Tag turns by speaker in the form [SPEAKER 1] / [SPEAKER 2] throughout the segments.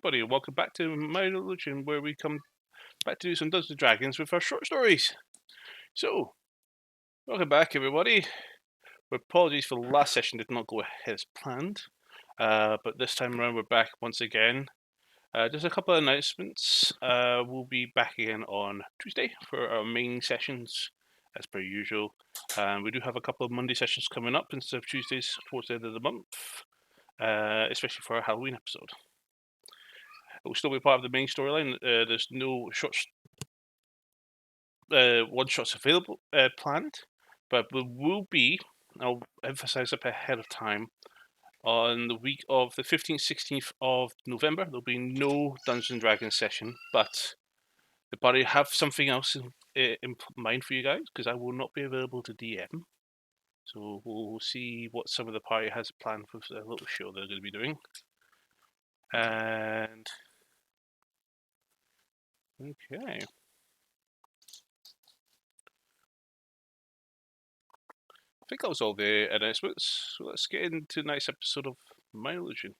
[SPEAKER 1] everybody, and welcome back to My Religion, where we come back to do some Dungeons & Dragons with our short stories. So, welcome back, everybody. Apologies for the last session did not go ahead as planned, but this time around we're back once again. Just a couple of announcements. We'll be back again on Tuesday for our main sessions, as per usual. We do have a couple of Monday sessions coming up instead of Tuesdays towards the end of the month, especially for our Halloween episode. It will still be part of the main storyline. There's no one-shots available planned, but there will be, I'll emphasize up ahead of time, on the week of the 15th, 16th of November, there'll be no Dungeons & Dragons session, but the party have something else in mind for you guys, because I will not be available to DM. So we'll see what some of the party has planned for a little show they're going to be doing. And okay. I think that was all the announcements. So let's get into tonight's episode of My Illusion.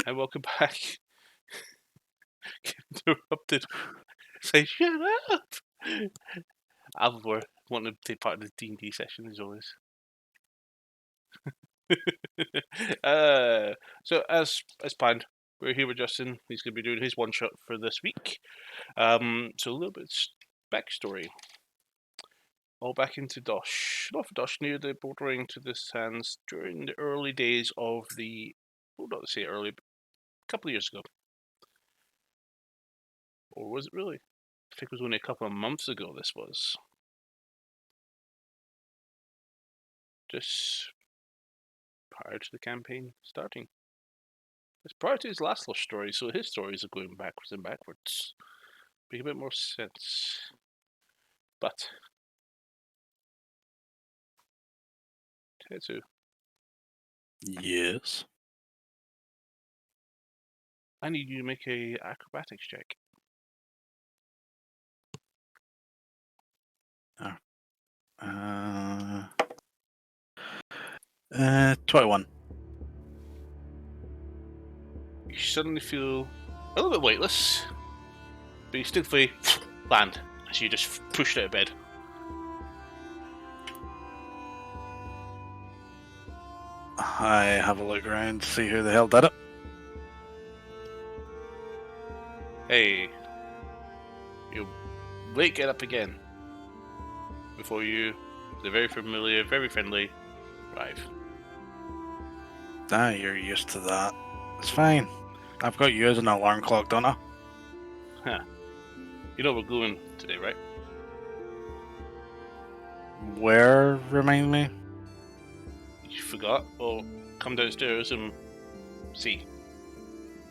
[SPEAKER 1] And welcome back. Interrupted. Say, shut up! Alvor wanting to take part in the D&D session as always. So as planned, we're here with Justin. He's going to be doing his one shot for this week. So a little bit backstory. All back into Dosh, North of Dosh, near the bordering to the sands during the early days of the, well, not to say early, but a couple of years ago. Or was it really? I think it was only a couple of months ago this was. Just prior to the campaign starting. It's prior to his last little story, so his stories are going backwards and backwards. Make a bit more sense. But Tetsu,
[SPEAKER 2] Yes.
[SPEAKER 1] I need you to make a acrobatics check.
[SPEAKER 2] 21.
[SPEAKER 1] You suddenly feel a little bit weightless, but you still feel land as you just pushed out of bed.
[SPEAKER 2] I have a look around to see who the hell did it.
[SPEAKER 1] Hey, you wake get up again. Before you, the very familiar, very friendly, arrive.
[SPEAKER 2] Ah, you're used to that. It's fine. I've got you as an alarm clock, don't I?
[SPEAKER 1] Huh. You know we're going today, right?
[SPEAKER 2] Where, remind me?
[SPEAKER 1] You forgot? Well, come downstairs and see.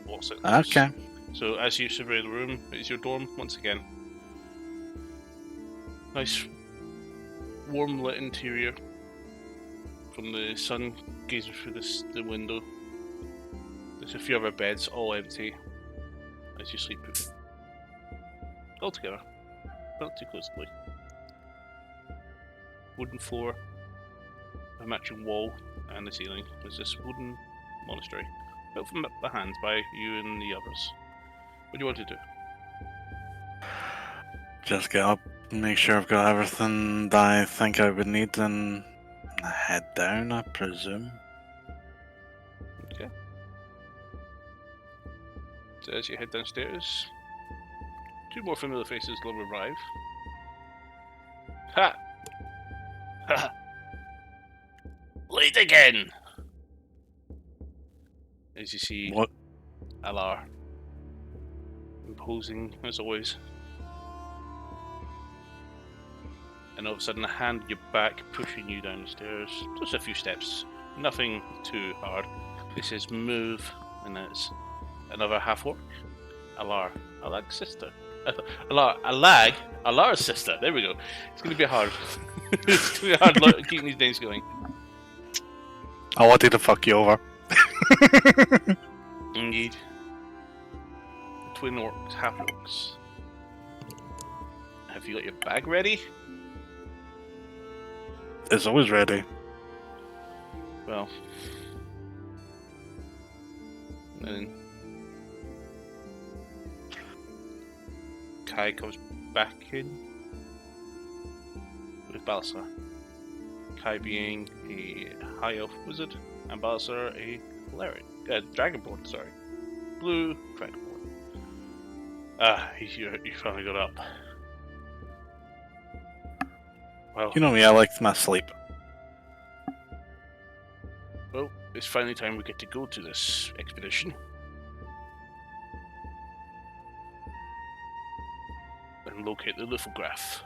[SPEAKER 1] What's it?
[SPEAKER 2] Okay.
[SPEAKER 1] So as you survey the room, it's your dorm once again. Nice, warm lit interior. From the sun gazing through the window. There's a few other beds, all empty, as you sleep all together, not too closely. Wooden floor, a matching wall, and the ceiling. There's this wooden monastery, built from the hands by you and the others. What do you want to do?
[SPEAKER 2] Just get up, make sure I've got everything that I think I would need, and head down, I presume.
[SPEAKER 1] Okay. So as you head downstairs, two more familiar faces will arrive. Ha! Ha! Late again! As you see
[SPEAKER 2] What?
[SPEAKER 1] Alar, imposing as always. and all of a sudden a hand at your back pushing you down the stairs. Just a few steps, nothing too hard. It says move, and it's another half-orc. Alag's sister. Alar's sister. There we go. It's going to be hard. It's going to be hard keeping these names going.
[SPEAKER 2] I wanted to fuck you over.
[SPEAKER 1] Indeed. The twin orcs, half orcs. Have you got your bag ready?
[SPEAKER 2] It's always ready.
[SPEAKER 1] Well. And then Kai comes back in with Balsar. Kai being a high elf wizard, and Balsar a cleric, dragonborn. Sorry, blue dragonborn. You finally got up. Well,
[SPEAKER 2] You know me, I like my sleep.
[SPEAKER 1] Well, it's finally time we get to go to this expedition. And locate the lithograph.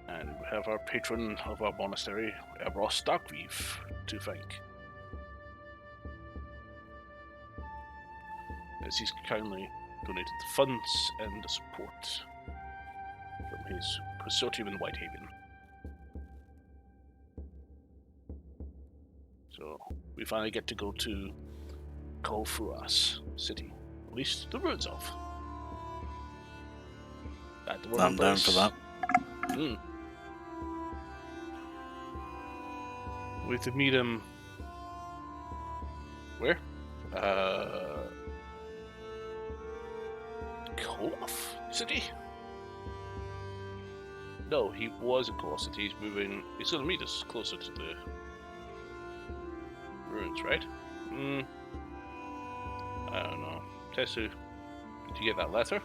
[SPEAKER 1] And we have our patron of our monastery, Ross Darkreeve, to thank. As he's kindly donated the funds and the support from his consortium in Whitehaven. So we finally get to go to Kolfuras city, at least the ruins of.
[SPEAKER 2] I'm down for that.
[SPEAKER 1] We have to meet him. Where? Koloff City? No, he was in Koloff City. He's moving. He's going to meet us closer to the ruins, right? I don't know. Tessu, did you get that letter?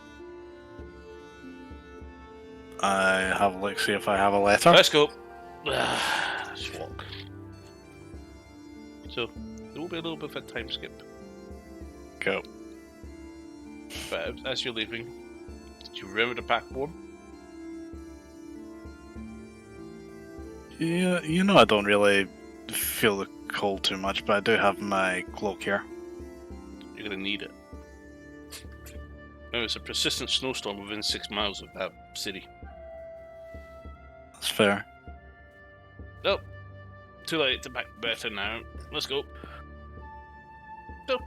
[SPEAKER 2] I have a look, see if I have a letter.
[SPEAKER 1] Let's go. Let's walk. So, there will be a little bit of a time skip.
[SPEAKER 2] Go.
[SPEAKER 1] But as you're leaving, did you remember the pack form?
[SPEAKER 2] Yeah, you know I don't really feel the cold too much, but I do have my cloak here.
[SPEAKER 1] You're going to need it. There's a persistent snowstorm within 6 miles of that city.
[SPEAKER 2] That's fair.
[SPEAKER 1] Nope. Too late to pack better now. Let's go. So,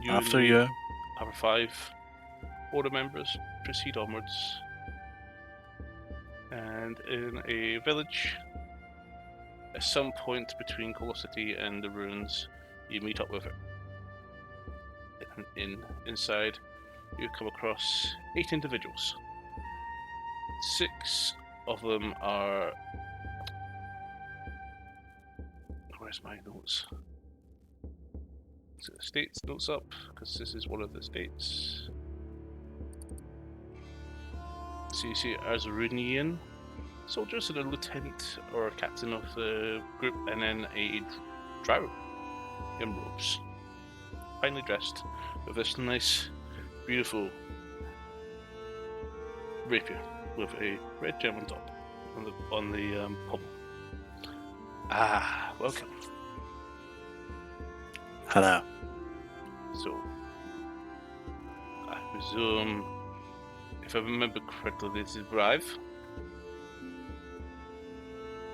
[SPEAKER 2] After you.
[SPEAKER 1] Our 5 order members proceed onwards. And in a village, at some point between Koloff City and the ruins, you meet up with her. Inside, you come across 8 individuals. 6 of them are... Where's my notes? Is it the states notes up? Because this is one of the states. So you see Azurinian soldiers and a lieutenant or captain of the group, and then a drow in robes, finely dressed with this nice, beautiful rapier with a red gem on top on the pommel. Ah, welcome.
[SPEAKER 2] Hello.
[SPEAKER 1] So, I presume, if I remember correctly, this is Brive.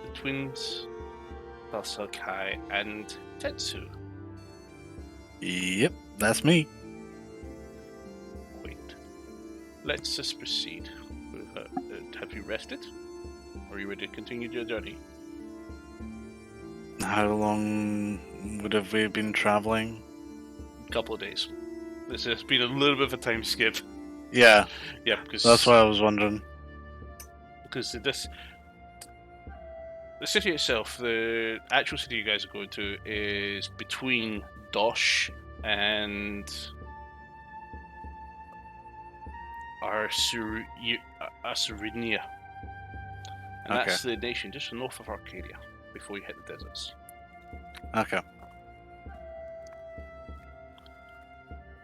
[SPEAKER 1] The twins, Balsar, Kai, and Tetsu.
[SPEAKER 2] Yep, that's me.
[SPEAKER 1] Wait. Let's just proceed. Have you rested? Are you ready to continue your journey?
[SPEAKER 2] How long would have we been traveling?
[SPEAKER 1] A couple of days. This has been a little bit of a time skip.
[SPEAKER 2] Yeah.
[SPEAKER 1] Yeah, because
[SPEAKER 2] That's why I was wondering.
[SPEAKER 1] Because the city itself, the actual city you guys are going to, is between Dosh and Arsurinia. And that's the nation just north of Arcadia, before you hit the deserts.
[SPEAKER 2] Okay.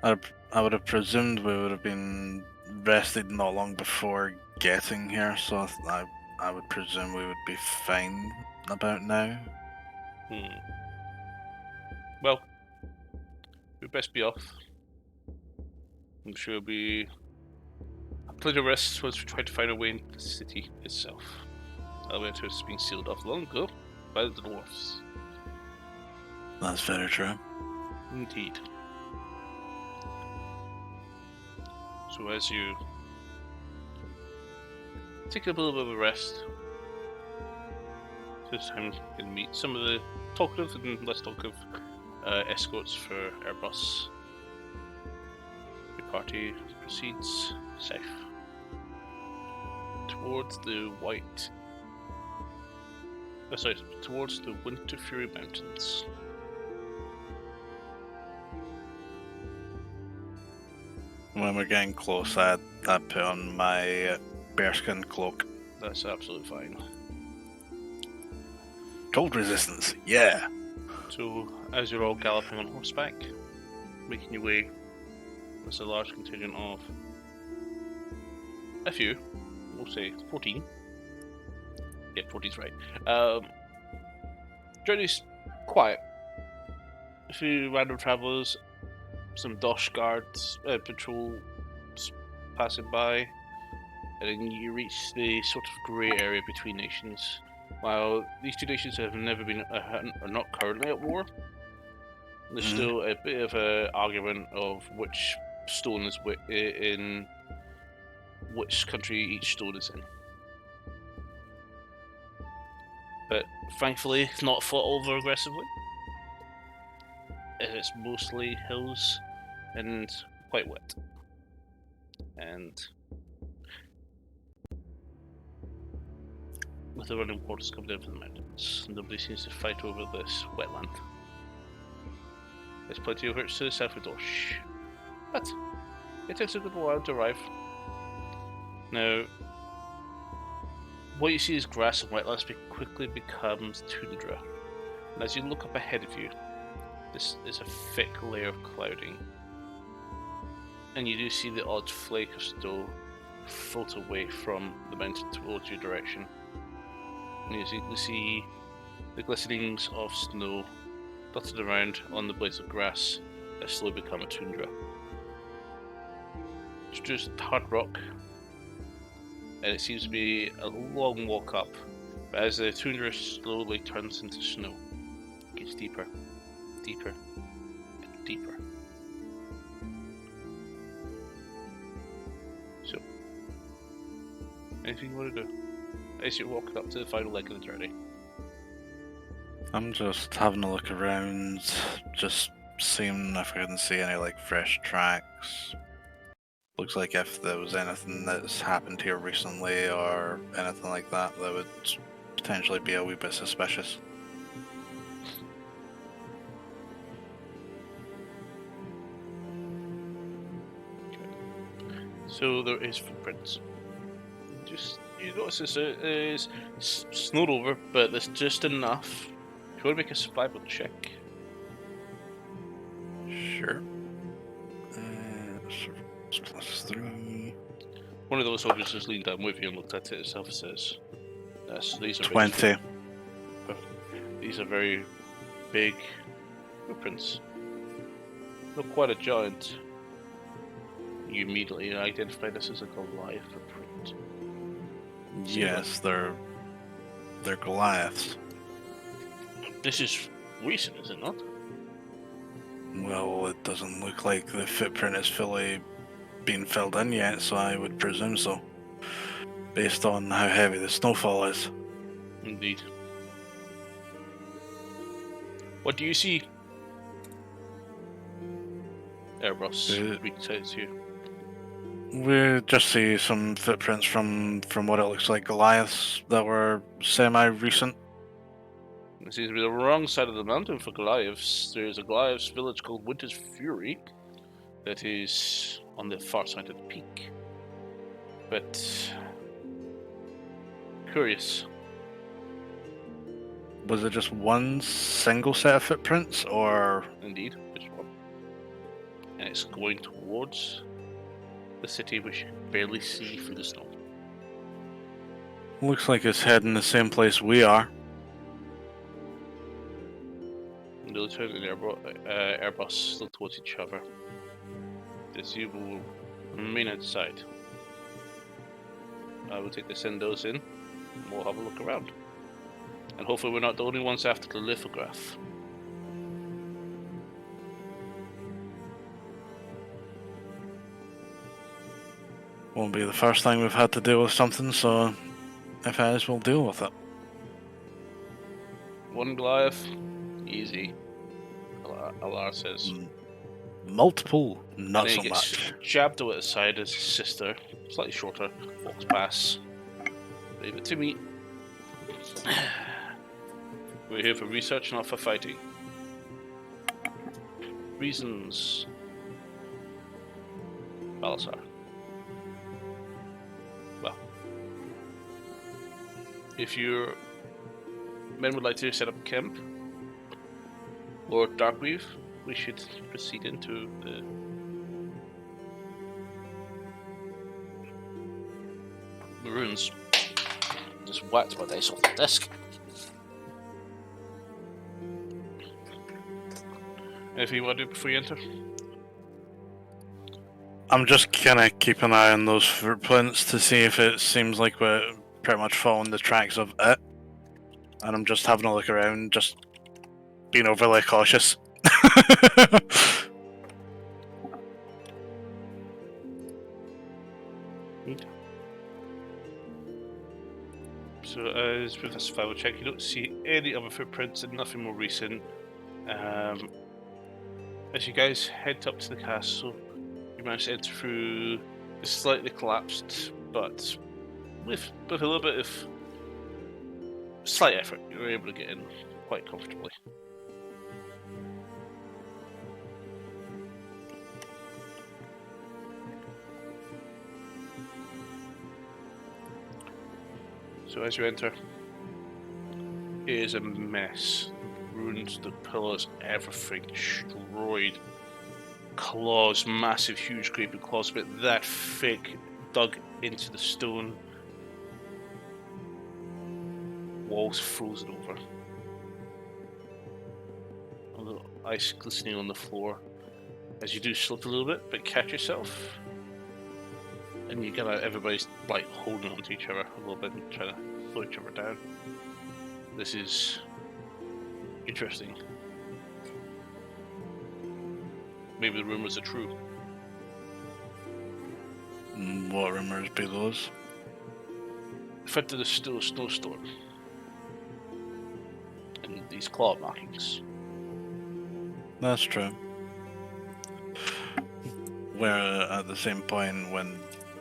[SPEAKER 2] I would have presumed we would have been rested not long before getting here, so I would presume we would be fine about now.
[SPEAKER 1] Well, we best be off. I'm sure it'll be a plenty of rest once we try to find a way into the city itself. Elevator has been sealed off long ago by the dwarfs.
[SPEAKER 2] That's very true.
[SPEAKER 1] Indeed. So as you take a little bit of a rest, this time you can meet some of the talkative and less talkative escorts for Airbus. The party proceeds south towards the towards the Winter Fury Mountains.
[SPEAKER 2] When we're getting close, I put on my bearskin cloak.
[SPEAKER 1] That's absolutely fine.
[SPEAKER 2] Cold resistance, yeah!
[SPEAKER 1] So, as you're all galloping on horseback, making your way, there's a large contingent of a few, we'll say 14. Yeah, 14's right. Journey's quiet. A few random travellers, some Dosh guards, patrol passing by, and then you reach the sort of grey area between nations. While these two nations have never been, are not currently at war, there's still a bit of an argument of which stone is in which country each stone is in. But thankfully, it's not fought over aggressively. It's mostly hills and quite wet. And with the running waters coming down from the mountains, nobody seems to fight over this wetland. There's plenty of hurts to the south of Dosh, but it takes a good while to arrive. Now, what you see is grass and wetlands quickly becomes tundra, and as you look up ahead of you, this is a thick layer of clouding, and you do see the odd flake of snow float away from the mountain towards your direction. And you can see the glistenings of snow dotted around on the blades of grass that slowly become a tundra. It's just hard rock, and it seems to be a long walk up, but as the tundra slowly turns into snow, it gets deeper, deeper, and deeper. So, anything you want to do as you're walking up to the final leg of the journey?
[SPEAKER 2] I'm just having a look around, just seeing if I can see any like fresh tracks. Looks like if there was anything that's happened here recently or anything like that, that would potentially be a wee bit suspicious.
[SPEAKER 1] So there is footprints. Just you notice this is snowed over, but there's just enough. If you want to make a survival check,
[SPEAKER 2] Sure. +3.
[SPEAKER 1] one of those soldiers just leaned down with you and looked at it itself and says, "Yes, these are
[SPEAKER 2] 20.
[SPEAKER 1] These are very big footprints. Not quite a giant." You immediately identify this as a Goliath footprint.
[SPEAKER 2] Yes, they're Goliaths.
[SPEAKER 1] This is recent, is it not?
[SPEAKER 2] Well, it doesn't look like the footprint is fully been filled in yet, so I would presume so, based on how heavy the snowfall is.
[SPEAKER 1] Indeed. What do you see? Airbus reaches out to you.
[SPEAKER 2] We just see some footprints from what it looks like Goliaths that were semi-recent.
[SPEAKER 1] It seems to be the wrong side of the mountain for Goliaths. There's a Goliaths village called Winter's Fury that is on the far side of the peak. But curious.
[SPEAKER 2] Was it just one single set of footprints, or?
[SPEAKER 1] Indeed, just one. And it's going towards the city, which you can barely see through the snow.
[SPEAKER 2] Looks like it's heading the same place we are.
[SPEAKER 1] The military and Airbus look towards each other. As you will remain outside. I will take the send those in, and we'll have a look around. And hopefully we're not the only ones after the lithograph.
[SPEAKER 2] Won't be the first time we've had to deal with something, so if it is, we'll deal with it.
[SPEAKER 1] One Goliath, easy. Alar says.
[SPEAKER 2] Multiple, not
[SPEAKER 1] and then
[SPEAKER 2] so
[SPEAKER 1] he gets
[SPEAKER 2] much.
[SPEAKER 1] jabbed out at the side as his sister, slightly shorter, walks past. Leave it to me. We're here for research, not for fighting. Reasons. Balasar. Well, if your men would like to set up camp, Lord Darkweave, we should proceed into the ruins. Just whacked my dice off the desk. Anything you want to do before you enter?
[SPEAKER 2] I'm just kind of keeping an eye on those footprints to see if it seems like we're pretty much following the tracks of it. And I'm just having a look around, just being overly cautious.
[SPEAKER 1] So as with a survival check, you don't see any other footprints and nothing more recent. As you guys head up to the castle, you manage to enter through the slightly collapsed, but with a little bit of slight effort, you're able to get in quite comfortably. So as you enter, it is a mess. Ruins, the pillars, everything destroyed. Claws, massive, huge, gaping claws, but that thick, dug into the stone. Walls frozen over. A little ice glistening on the floor. As you do slip a little bit, but catch yourself. And you get everybody's like holding onto each other a little bit and trying to slow each other down. This is interesting. Maybe the rumors are true.
[SPEAKER 2] What rumors be those?
[SPEAKER 1] The fact that there's still a snowstorm. And these claw markings.
[SPEAKER 2] That's true. Where at the same point,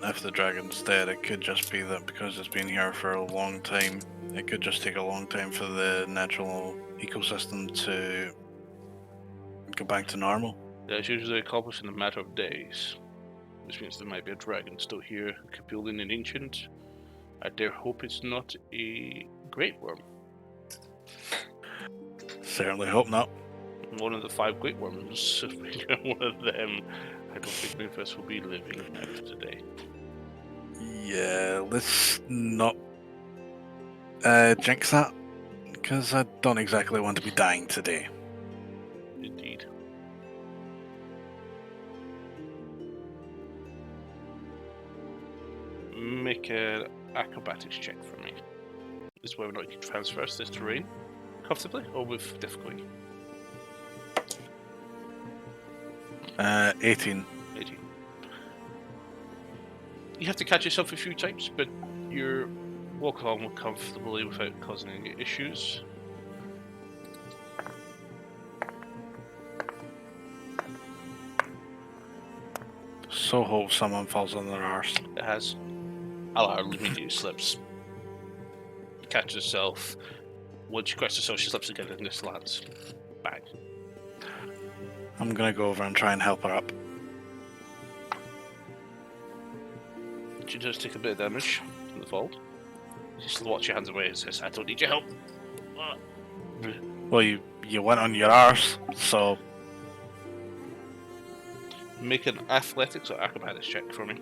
[SPEAKER 2] if the dragon's dead, it could just be that because it's been here for a long time, it could just take a long time for the natural ecosystem to go back to normal.
[SPEAKER 1] That's usually accomplished in a matter of days. Which means there might be a dragon still here, Capulian and ancient. I dare hope it's not a great worm.
[SPEAKER 2] Certainly hope not.
[SPEAKER 1] One of the 5 great worms. If we get one of them, I don't think any of us will be living after today.
[SPEAKER 2] Yeah, let's not jinx that, because I don't exactly want to be dying today.
[SPEAKER 1] Indeed. Make an acrobatics check for me. This is whether or not you can traverse this terrain comfortably or with difficulty.
[SPEAKER 2] 18.
[SPEAKER 1] 18. You have to catch yourself a few times, but you're walk along comfortably without causing any issues.
[SPEAKER 2] So hope someone falls on their arse.
[SPEAKER 1] It has. Alar immediately slips. Catches herself. Once she catches herself, she slips again and just lands. Bang.
[SPEAKER 2] I'm gonna go over and try and help her up.
[SPEAKER 1] She does take a bit of damage from the fall. She swats your hands away and says, I don't need your help.
[SPEAKER 2] Well, you went on your arse, so...
[SPEAKER 1] Make an athletics or acrobatics check for me.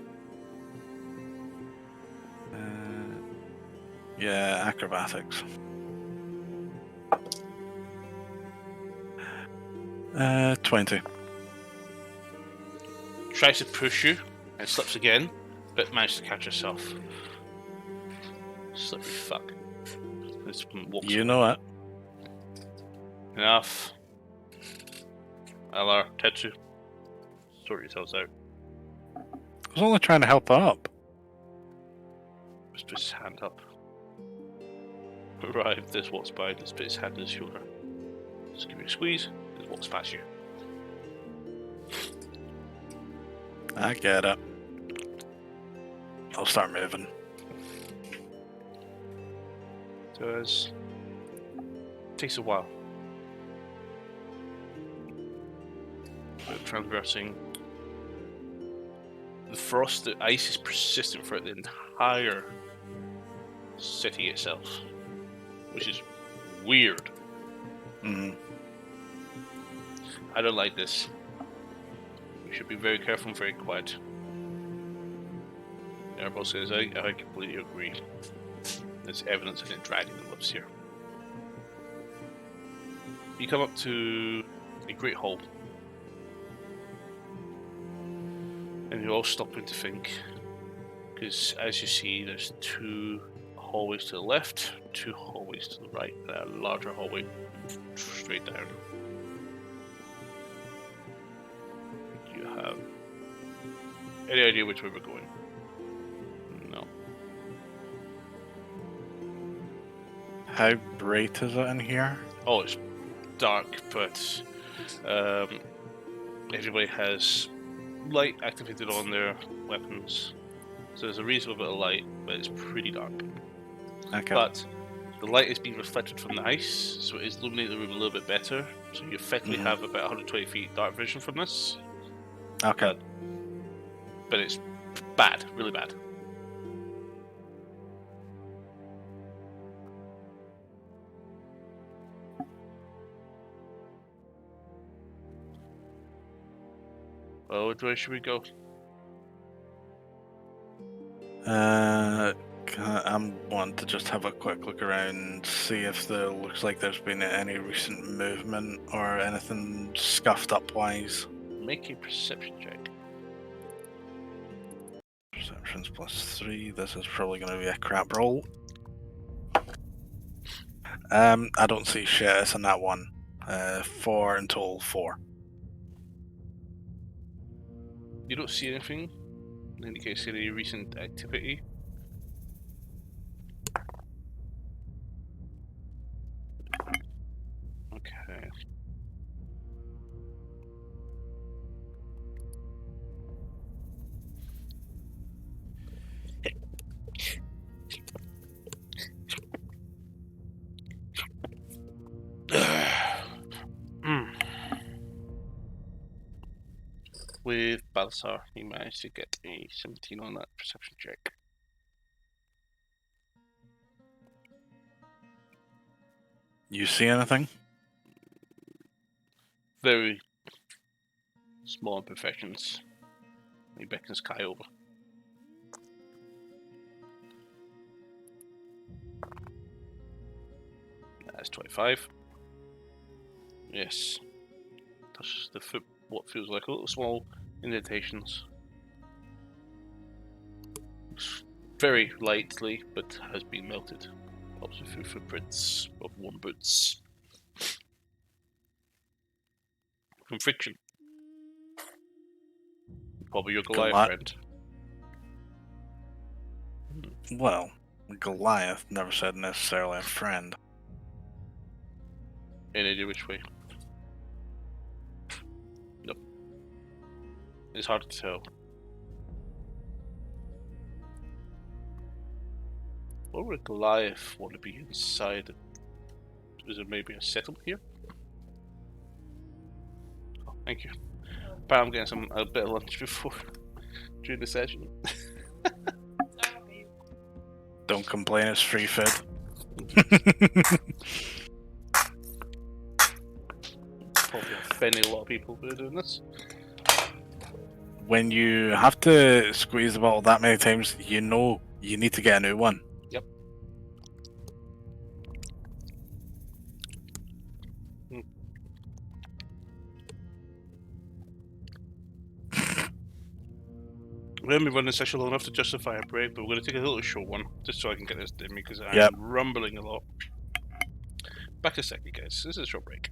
[SPEAKER 2] Yeah, acrobatics. 20.
[SPEAKER 1] Tries to push you and slips again, but manages to catch herself. Slippery fuck. This one walks
[SPEAKER 2] You
[SPEAKER 1] away.
[SPEAKER 2] know it.
[SPEAKER 1] Enough. Alar, Tetsu. Sort yourselves out.
[SPEAKER 2] I was only trying to help up.
[SPEAKER 1] Just put his hand up. Arrive, this walks by, just put his hand on his shoulder. Just give you a squeeze, just walks past you.
[SPEAKER 2] I get it. I'll start moving.
[SPEAKER 1] Does. Takes a while. But traversing the frost, the ice is persistent throughout the entire city itself, which is weird.
[SPEAKER 2] Mm.
[SPEAKER 1] I don't like this. We should be very careful and very quiet. Airball says, I completely agree. There's evidence of a dragon that lives here. You come up to a great hall. And you're all stopping to think. Because as you see, there's 2 hallways to the left, 2 hallways to the right, and a larger hallway straight down. Do you have any idea which way we're going? No.
[SPEAKER 2] How bright is it in here?
[SPEAKER 1] Oh, it's dark, but everybody has light activated on their weapons. So there's a reasonable bit of light, but it's pretty dark.
[SPEAKER 2] Okay.
[SPEAKER 1] But the light is being reflected from the ice, so it is illuminating the room a little bit better. So you effectively have about 120 feet dark vision from this.
[SPEAKER 2] Okay.
[SPEAKER 1] But it's bad, really bad. Well, which way should we go?
[SPEAKER 2] I'm wanting to just have a quick look around, see if there looks like there's been any recent movement or anything scuffed up wise.
[SPEAKER 1] Make a perception check.
[SPEAKER 2] Perception's +3. This is probably going to be a crap roll. I don't see shit. It's in that one. 4 in total. 4.
[SPEAKER 1] You don't see anything that indicates any recent activity. Okay. With Balthasar, he managed to get a 17 on that perception check.
[SPEAKER 2] You see anything?
[SPEAKER 1] Very small imperfections. He beckons Kai over. That's 25. Yes. Touches the foot, what feels like a little small indentations. Very lightly, but has been melted. Also through footprints of worn boots. From friction. Probably your Goliath friend.
[SPEAKER 2] Well, Goliath never said necessarily a friend.
[SPEAKER 1] Any idea which way? Nope. It's hard to tell. What would Goliath want to be inside? Is there maybe a settlement here? Oh, thank you. But I'm getting a bit of lunch before during the session.
[SPEAKER 2] Don't complain, it's free food.
[SPEAKER 1] Probably offending a lot of people who are doing this.
[SPEAKER 2] when you have to squeeze the bottle that many times, you know you need to get a new one.
[SPEAKER 1] Yep. We haven't been running this session long enough to justify a break, but we're going to take a little short one, just so I can get this in me, because I'm
[SPEAKER 2] Yep.
[SPEAKER 1] rumbling a lot. Back a second, guys. This is a short break.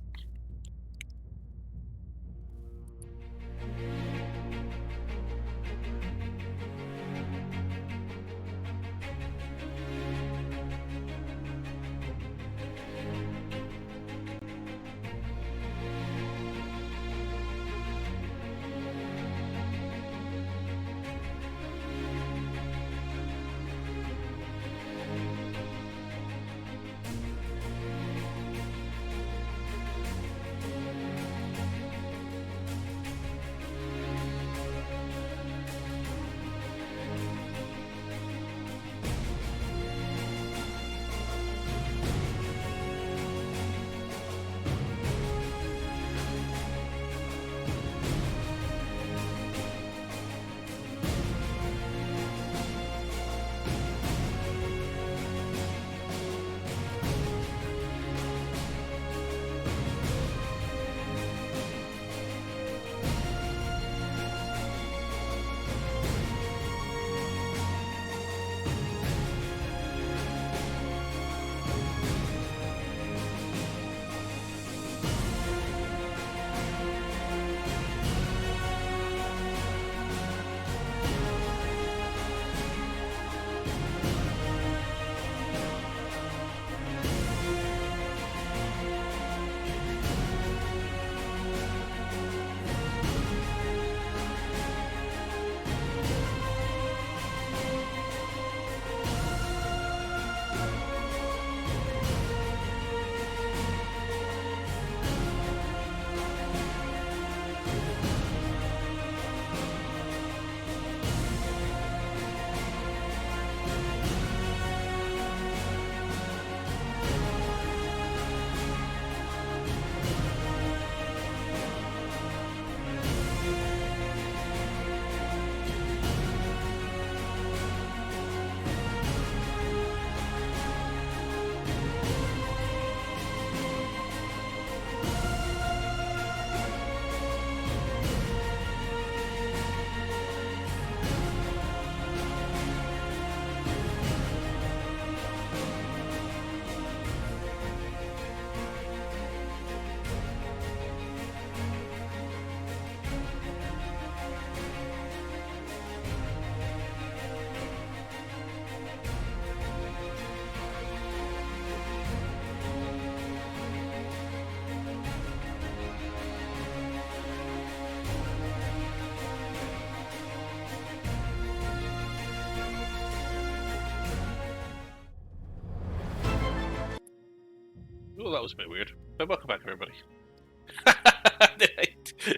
[SPEAKER 1] Oh, that was a bit weird. But welcome back, everybody.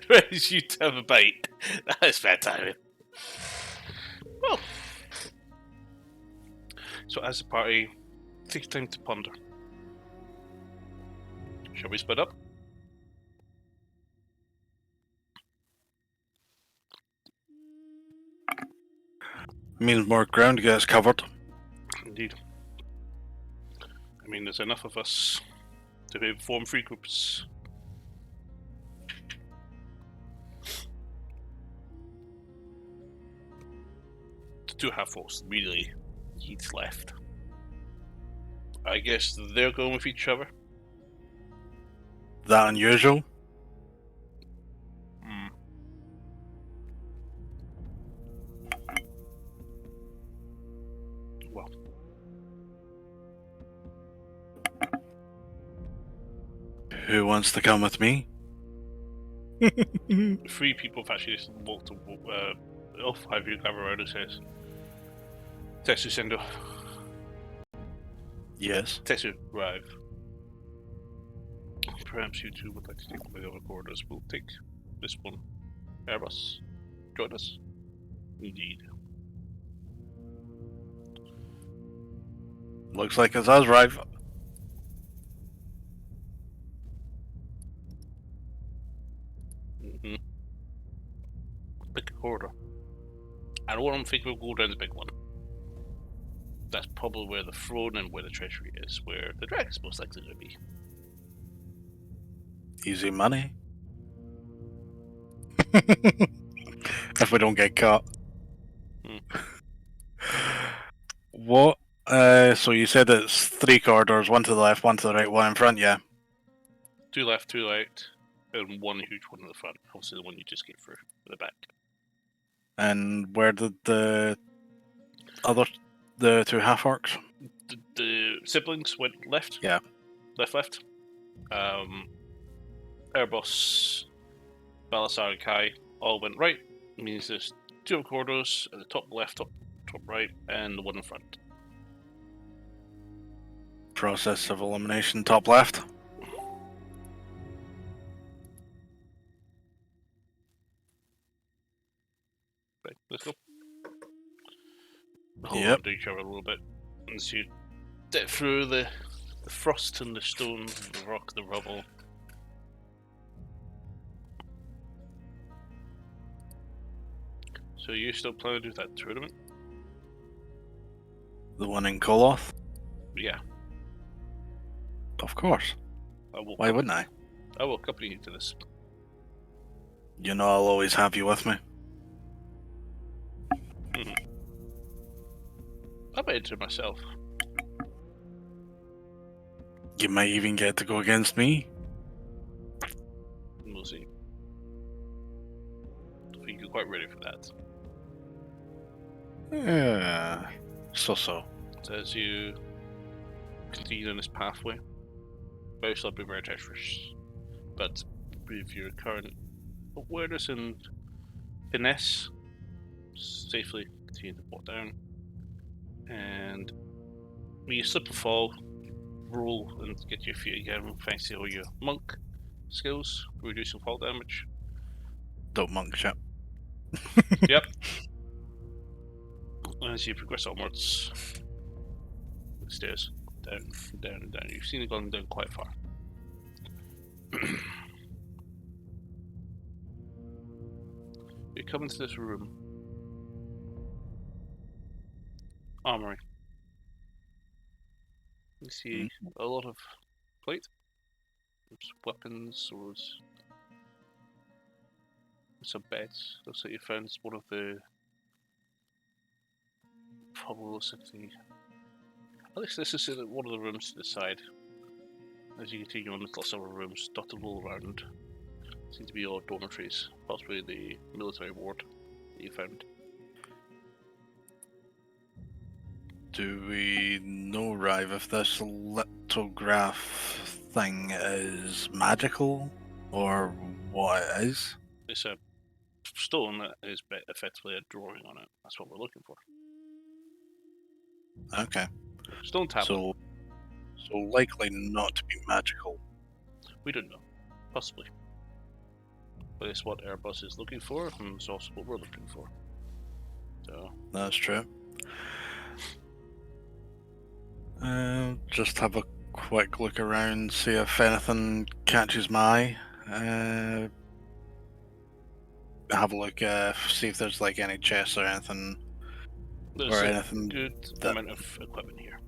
[SPEAKER 1] Raise you to have a bite. That is fair timing. Well, so as a party, take time to ponder. Shall we split up?
[SPEAKER 2] Means more ground gets covered.
[SPEAKER 1] Indeed. I mean, there's enough of us to form 3 groups. The 2 half-orcs really yeets left. I guess they're going with each other.
[SPEAKER 2] That unusual?
[SPEAKER 1] Well,
[SPEAKER 2] Who wants to come with me?
[SPEAKER 1] 3 people have actually just walked to all 5 of you gather around and says, Tetsu Sendo.
[SPEAKER 2] Yes.
[SPEAKER 1] Tetsu, arrive. Perhaps you 2 would like to take one of the other corridors. We'll take this one. Airbus, join us. Indeed.
[SPEAKER 2] Looks like it's us, right?
[SPEAKER 1] Mm-hmm. corridor. I don't think we'll go down the big one. That's probably where the throne and where the treasury is, where the dragon's most likely to be.
[SPEAKER 2] Easy money. If we don't get caught. What? So you said it's 3 corridors, one to the left, one to the right, one in front, yeah?
[SPEAKER 1] 2 left, 2 right, and one huge one in the front. Obviously the one you just came through, at the back.
[SPEAKER 2] And where did the 2 half-orcs?
[SPEAKER 1] The siblings went left.
[SPEAKER 2] Yeah.
[SPEAKER 1] Left. Erebos, Balasar, and Kai all went right. It means there's 2 corridors at the top left, top right, and the one in front.
[SPEAKER 2] Process of elimination, top left.
[SPEAKER 1] Right, let's go. Hold
[SPEAKER 2] Yep.
[SPEAKER 1] on to each other a little bit. As you dip through the frost and the stone, the rock, the rubble. So you still planning to do that tournament?
[SPEAKER 2] The one in Koloth?
[SPEAKER 1] Yeah.
[SPEAKER 2] Of course. Why wouldn't I?
[SPEAKER 1] I will accompany you to this.
[SPEAKER 2] You know I'll always have you with me.
[SPEAKER 1] I might enter myself.
[SPEAKER 2] You might even get to go against me.
[SPEAKER 1] We'll see. I think you're quite ready for that.
[SPEAKER 2] Yeah. So.
[SPEAKER 1] So as you continue on this pathway, very slippery, very treacherous, but with your current awareness and finesse, safely continue to walk down. And when you slip and fall, roll and get your feet again thanks to all your monk skills, reducing fall damage.
[SPEAKER 2] Dope monk shit.
[SPEAKER 1] Yep. As you progress onwards, the stairs, down. You've seen it going down quite far. You come into this room. Armory. You see a lot of plate. There's weapons, swords. Some beds. Looks like you found one of the... Probably looks like the... At least this is one of the rooms to the side. As you continue on, there's lots of other rooms dotted all around. Seem to be all dormitories. Possibly the military ward that you found.
[SPEAKER 2] Do we know, Rive, if this lithograph thing is magical or what it is?
[SPEAKER 1] It's a stone that is effectively a drawing on it. That's what we're looking for.
[SPEAKER 2] Okay.
[SPEAKER 1] Stone tablet.
[SPEAKER 2] So likely not to be magical.
[SPEAKER 1] We don't know. Possibly. But it's what Airbus is looking for, and it's also what we're looking for. So.
[SPEAKER 2] That's true. Just have a quick look around, see if anything catches my eye. Have a look, see if there's like any chests or anything.
[SPEAKER 1] There's
[SPEAKER 2] or
[SPEAKER 1] a
[SPEAKER 2] anything.
[SPEAKER 1] good amount of equipment here.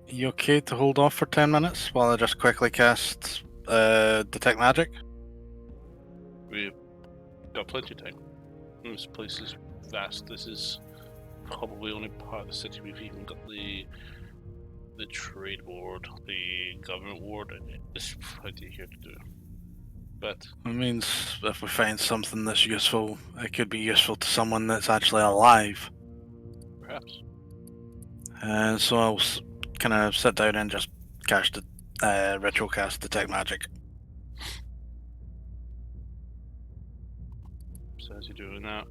[SPEAKER 2] You okay to hold off for 10 minutes while I just quickly cast Detect Magic?
[SPEAKER 1] We've got plenty of time. This place is vast. This is probably only part of the city. We've even got the trade ward, the government ward, and there's plenty here to do. But
[SPEAKER 2] it means if we find something that's useful, it could be useful to someone that's actually alive.
[SPEAKER 1] Perhaps.
[SPEAKER 2] And so I'll kind of sit down and just cast the ritual cast Detect Magic.
[SPEAKER 1] So as you're doing that,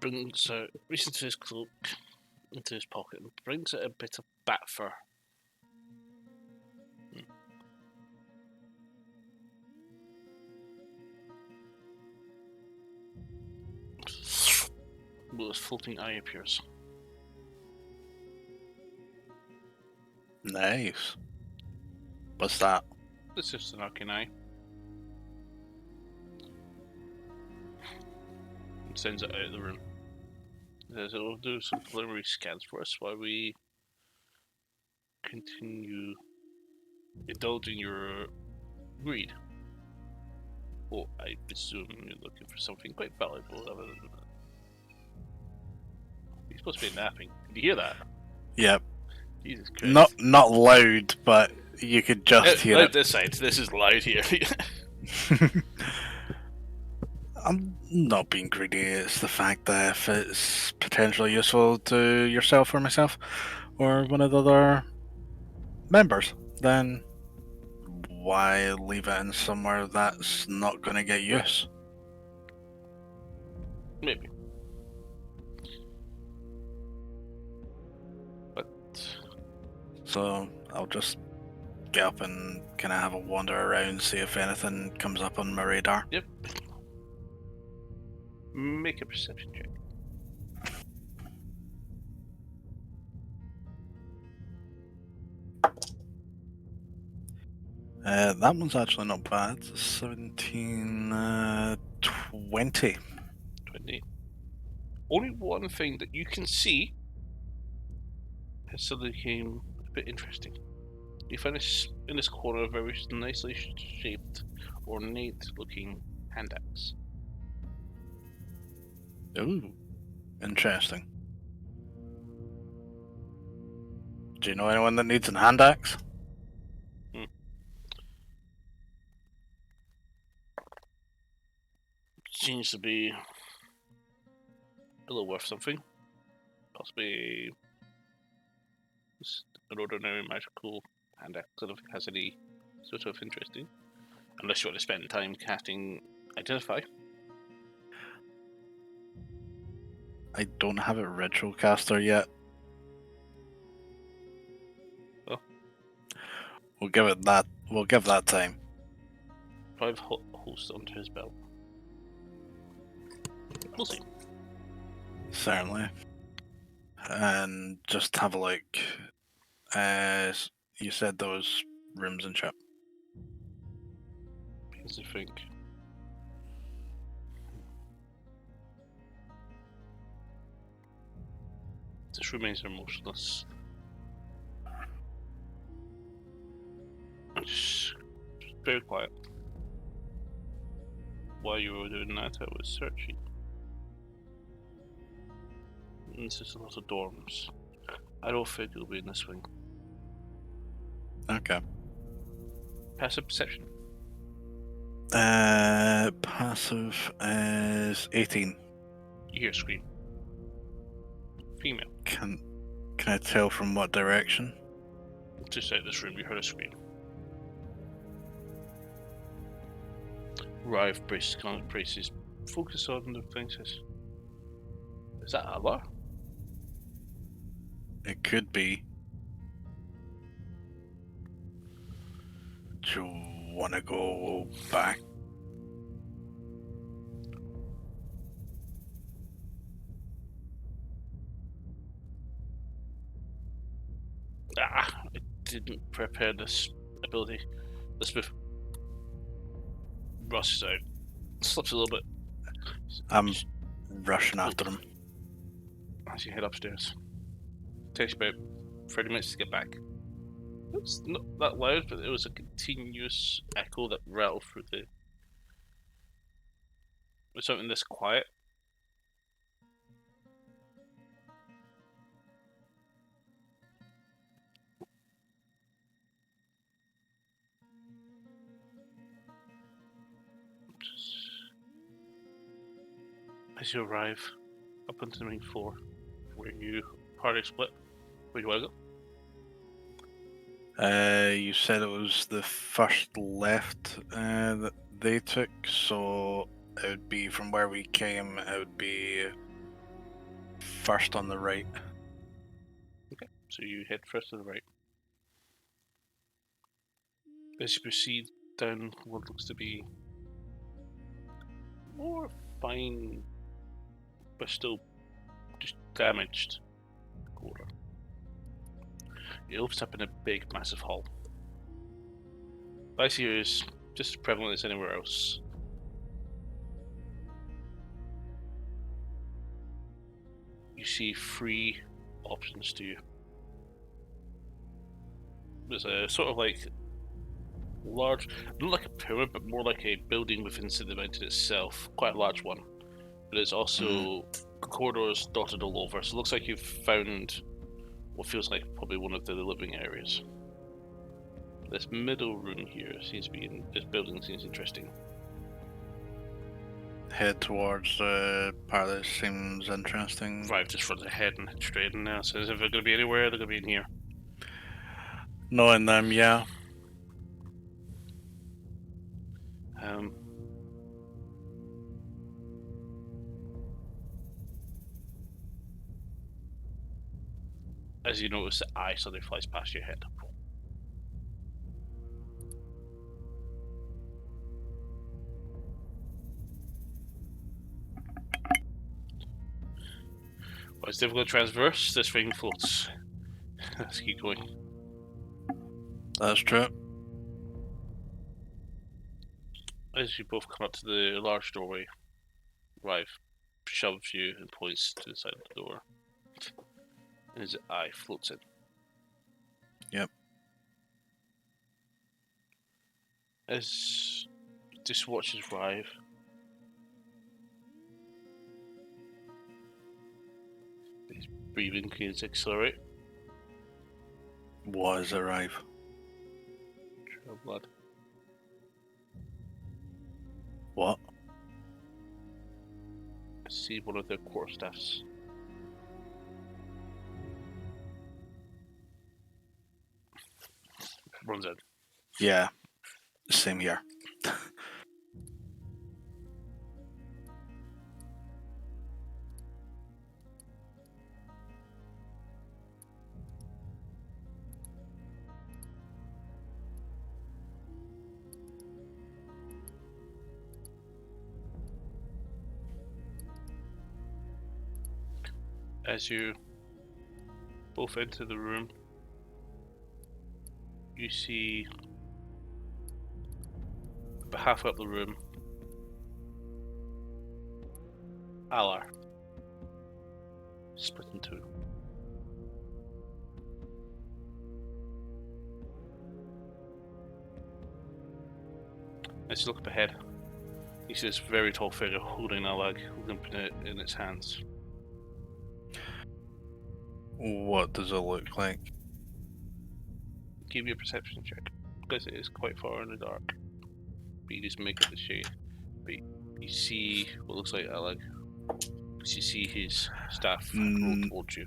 [SPEAKER 1] brings out, reaches into his cloak, into his pocket, and brings out a bit of bat fur. Well, his floating eye appears.
[SPEAKER 2] Nice. What's that?
[SPEAKER 1] It's just an arcane eye. And sends it out of the room. It says it'll do some preliminary scans for us while we continue indulging your greed. Oh, I presume you're looking for something quite valuable other than that. You're supposed to be napping. Did you hear that?
[SPEAKER 2] Yep.
[SPEAKER 1] Jesus Christ.
[SPEAKER 2] Not loud, but you could just hear
[SPEAKER 1] loud
[SPEAKER 2] it.
[SPEAKER 1] this side. This is loud here.
[SPEAKER 2] I'm not being greedy, it's the fact that if it's potentially useful to yourself or myself or one of the other members, then why leave it in somewhere that's not going to get use?
[SPEAKER 1] Maybe. But
[SPEAKER 2] So I'll just get up and kind of have a wander around, see if anything comes up on my radar.
[SPEAKER 1] yep. Make a perception check.
[SPEAKER 2] That one's actually not bad. 17, 20.
[SPEAKER 1] 20. Only one thing that you can see has suddenly became a bit interesting. You find in this corner a very nicely shaped, ornate-looking hand axe.
[SPEAKER 2] Ooh, interesting. Do you know anyone that needs an hand axe?
[SPEAKER 1] Seems to be a little worth something. Possibly just an ordinary magical hand axe. I don't think it has any sort of interesting. Unless you want to spend time casting Identify.
[SPEAKER 2] I don't have a ritual caster yet.
[SPEAKER 1] Oh.
[SPEAKER 2] We'll give it that. We'll give that time.
[SPEAKER 1] 5 hosts onto his belt. We'll see.
[SPEAKER 2] Certainly. And just have a look. You said those rooms and shit.
[SPEAKER 1] Because I think this remains emotionless. Just very quiet. While you were doing that, I was searching. And this is a lot of dorms. I don't think it'll be in this wing.
[SPEAKER 2] Okay.
[SPEAKER 1] Passive perception.
[SPEAKER 2] Passive is 18.
[SPEAKER 1] You hear a scream. Female.
[SPEAKER 2] Can I tell from what direction?
[SPEAKER 1] Just out this room, you heard a scream. Rive braces. Focus on the thing. Says, is that Allah?
[SPEAKER 2] It could be. Do you want to go back?
[SPEAKER 1] I didn't prepare this ability. This move rushes out. Slips a little bit.
[SPEAKER 2] I'm rushing after him.
[SPEAKER 1] As you head upstairs. Takes about 30 minutes to get back. It's not that loud, but it was a continuous echo that rattled through the... With something this quiet. As you arrive up onto the main floor, where you party split, where do you want to go?
[SPEAKER 2] You said it was the first left that they took, so it would be from where we came. It would be first on the right.
[SPEAKER 1] So you head first to the right. As you proceed down what looks to be more fine, but still just damaged corridor, it opens up in a big, massive hall. Lights here is just as prevalent as anywhere else. You see 3 options to you. There's a sort of like large, not like a pyramid, but more like a building within the mountain itself. Quite a large one. But there's also corridors dotted all over. So it looks like you've found what feels like probably one of the living areas. This middle room here seems to be this building seems interesting.
[SPEAKER 2] Head towards the part that seems interesting.
[SPEAKER 1] Right, just for the head and head straight in now. So if they're going to be anywhere, they're going to be in here.
[SPEAKER 2] Knowing them, yeah.
[SPEAKER 1] As you notice, the eye suddenly flies past your head. Well, it's difficult to transverse. This ring floats. Let's keep going.
[SPEAKER 2] That's true.
[SPEAKER 1] As you both come up to the large doorway, Rive shoves you and points to the side of the door. And his eye floats in.
[SPEAKER 2] Yep.
[SPEAKER 1] As this watches Rive, his breathing begins to accelerate.
[SPEAKER 2] Was arrive.
[SPEAKER 1] Trail blood.
[SPEAKER 2] What?
[SPEAKER 1] See one of their quarterstaffs. Runs in.
[SPEAKER 2] Yeah. Same here.
[SPEAKER 1] As you both enter the room, you see about halfway up the room, Alar split in two. As you look up ahead, you see this very tall figure holding Alag, limping it in its hands.
[SPEAKER 2] What does it look like?
[SPEAKER 1] Give me a perception check, because it is quite far in the dark. But you just make up the shade. But you see what looks like Alag. You see his staff roll towards you.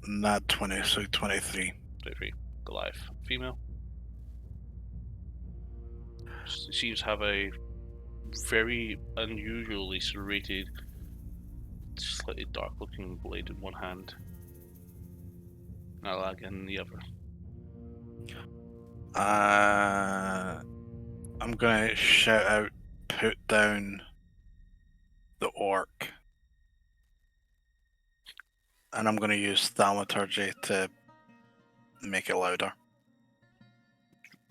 [SPEAKER 2] Not 20, so 23.
[SPEAKER 1] 23. Goliath. Female. She seems to have a very unusually serrated, slightly dark looking blade in one hand. Alag in the other.
[SPEAKER 2] I'm gonna shout out, put down the orc. And I'm gonna use thaumaturgy to make it louder.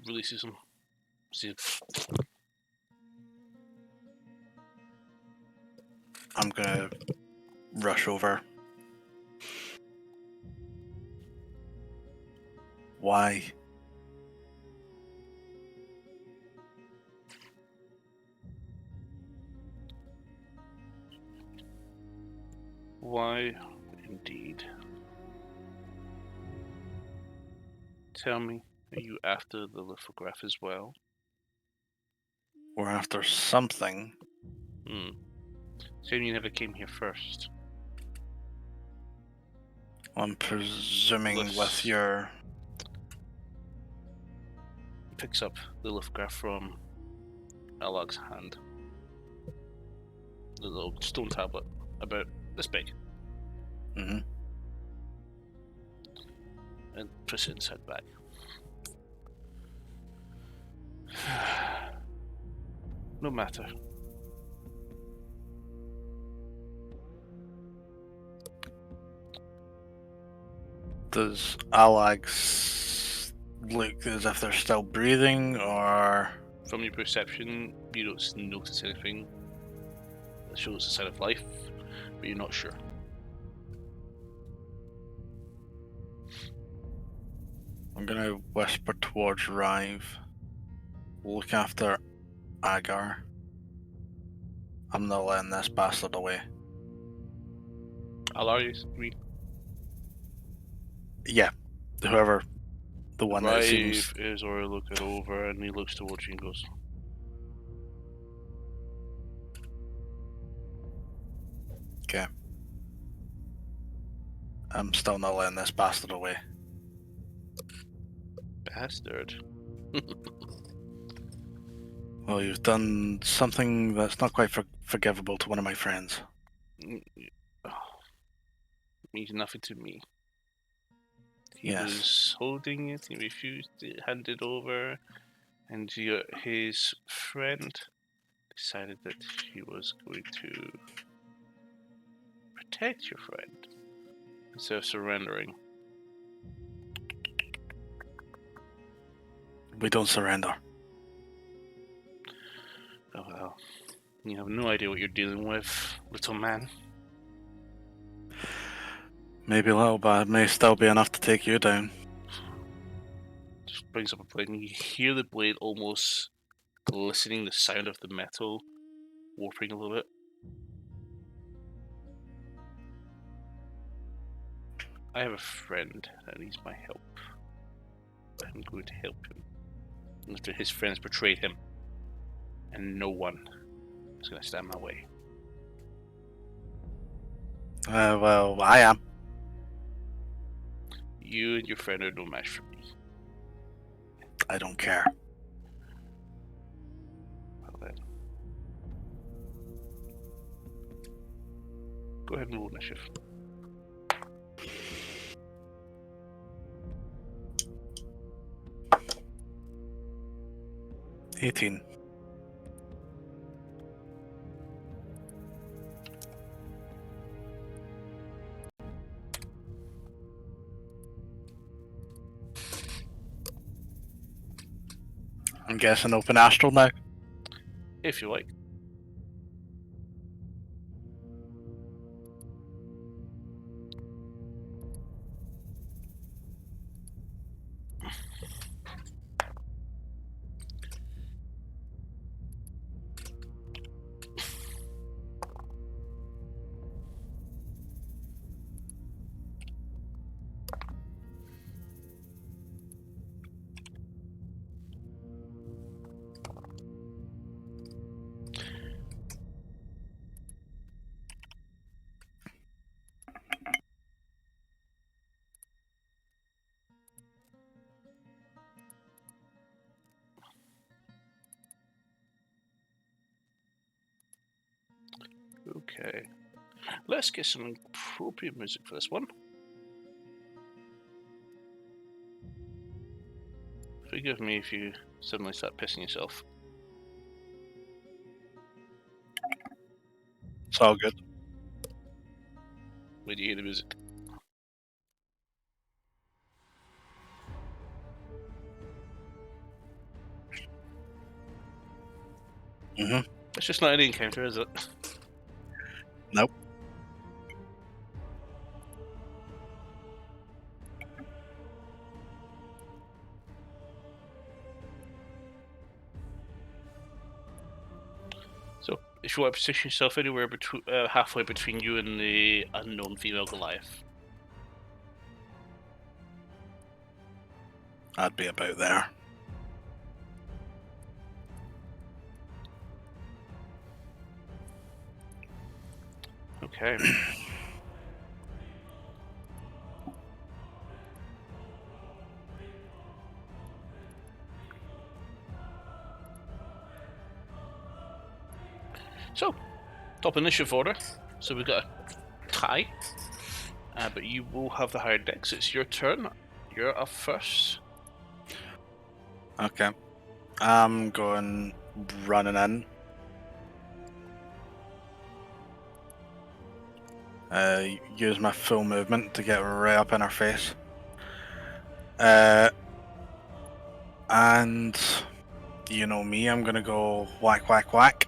[SPEAKER 1] Releases him. See.
[SPEAKER 2] I'm gonna rush over. Why?
[SPEAKER 1] Why, indeed. Tell me, are you after the lithograph as well?
[SPEAKER 2] We're after something.
[SPEAKER 1] Saying you never came here first.
[SPEAKER 2] I'm presuming
[SPEAKER 1] Let's-
[SPEAKER 2] with your...
[SPEAKER 1] Picks up the lithograph from Alag's hand. The little stone tablet, about this big.
[SPEAKER 2] Mm-hmm.
[SPEAKER 1] And Priscilla's head back. No matter.
[SPEAKER 2] Does Alex look as if they're still breathing, or...?
[SPEAKER 1] From your perception, you don't notice anything that shows a sign of life, but you're not sure.
[SPEAKER 2] I'm gonna whisper towards Rive. Look after Agar. I'm not letting this bastard away.
[SPEAKER 1] I'll argue. Agree.
[SPEAKER 2] Yeah, whoever, the one that seems...
[SPEAKER 1] Rive is already looking over, and he looks towards you and goes,
[SPEAKER 2] Okay. I'm still not letting this bastard away.
[SPEAKER 1] bastard.
[SPEAKER 2] Well, you've done something that's not quite forgivable to one of my friends.
[SPEAKER 1] Means nothing to me. He
[SPEAKER 2] Yes.
[SPEAKER 1] was holding it, he refused to hand it over, and his friend decided that he was going to protect your friend instead of surrendering.
[SPEAKER 2] We don't surrender.
[SPEAKER 1] Oh well, you have no idea what you're dealing with, little man.
[SPEAKER 2] Maybe a little, but it may still be enough to take you down.
[SPEAKER 1] Just brings up a blade, and you hear the blade almost glistening, the sound of the metal warping a little bit. I have a friend that needs my help. I'm going to help him. After his friends betrayed him, and no one is going to stand my way.
[SPEAKER 2] Well, I am.
[SPEAKER 1] You and your friend are no match for me.
[SPEAKER 2] I don't care.
[SPEAKER 1] Well then. Go ahead and roll initiative.
[SPEAKER 2] $18. I'm guessing open astral now.
[SPEAKER 1] If you like. Okay. Let's get some appropriate music for this one. Forgive me if you suddenly start pissing yourself.
[SPEAKER 2] It's all good.
[SPEAKER 1] Where do you hear the music?
[SPEAKER 2] Mm-hmm.
[SPEAKER 1] It's just not any encounter, is it?
[SPEAKER 2] Nope.
[SPEAKER 1] So, if you want to position yourself anywhere between halfway between you and the unknown female Goliath.
[SPEAKER 2] I'd be about there.
[SPEAKER 1] Okay. So, top initiative order. So we've got a tie. But you will have the higher dex. It's your turn. You're up first.
[SPEAKER 2] Okay. I'm going running in. Use my full movement to get right up in her face. And you know me, I'm gonna go whack, whack, whack.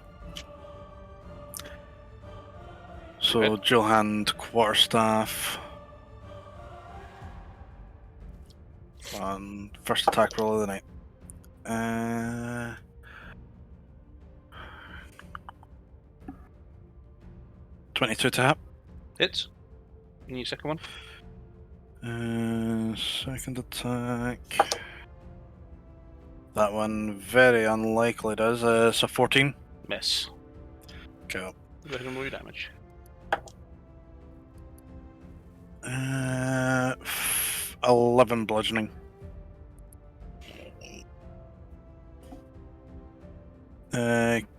[SPEAKER 2] So dual hand quarterstaff. On first attack roll of the night. 22 to hit.
[SPEAKER 1] Hits. And your second one.
[SPEAKER 2] Second attack. That one very unlikely does. So 14.
[SPEAKER 1] Miss.
[SPEAKER 2] Cool.
[SPEAKER 1] Go ahead and roll your damage.
[SPEAKER 2] 11 bludgeoning.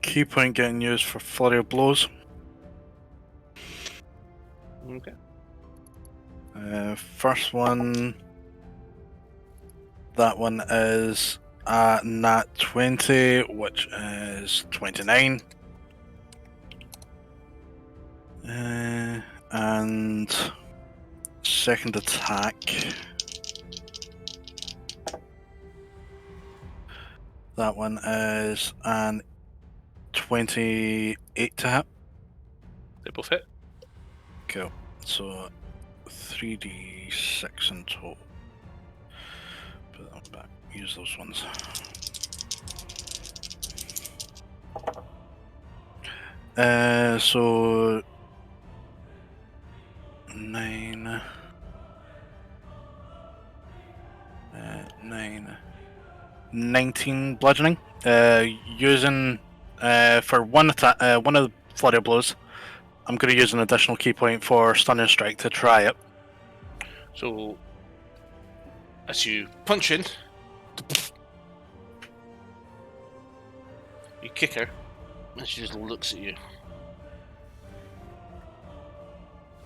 [SPEAKER 2] Key point getting used for flurry of blows.
[SPEAKER 1] Okay.
[SPEAKER 2] First one. That one is nat 20, which is 29. And second attack. That one is an 28 to hit.
[SPEAKER 1] They both hit.
[SPEAKER 2] Cool. So 3d6 in total. Put that one back. Use those ones. So 9. 19 bludgeoning. Using for one attack, one of the flurry of blows. I'm going to use an additional key point for stunning strike to try it.
[SPEAKER 1] So, as you punch in, you kick her, and she just looks at you.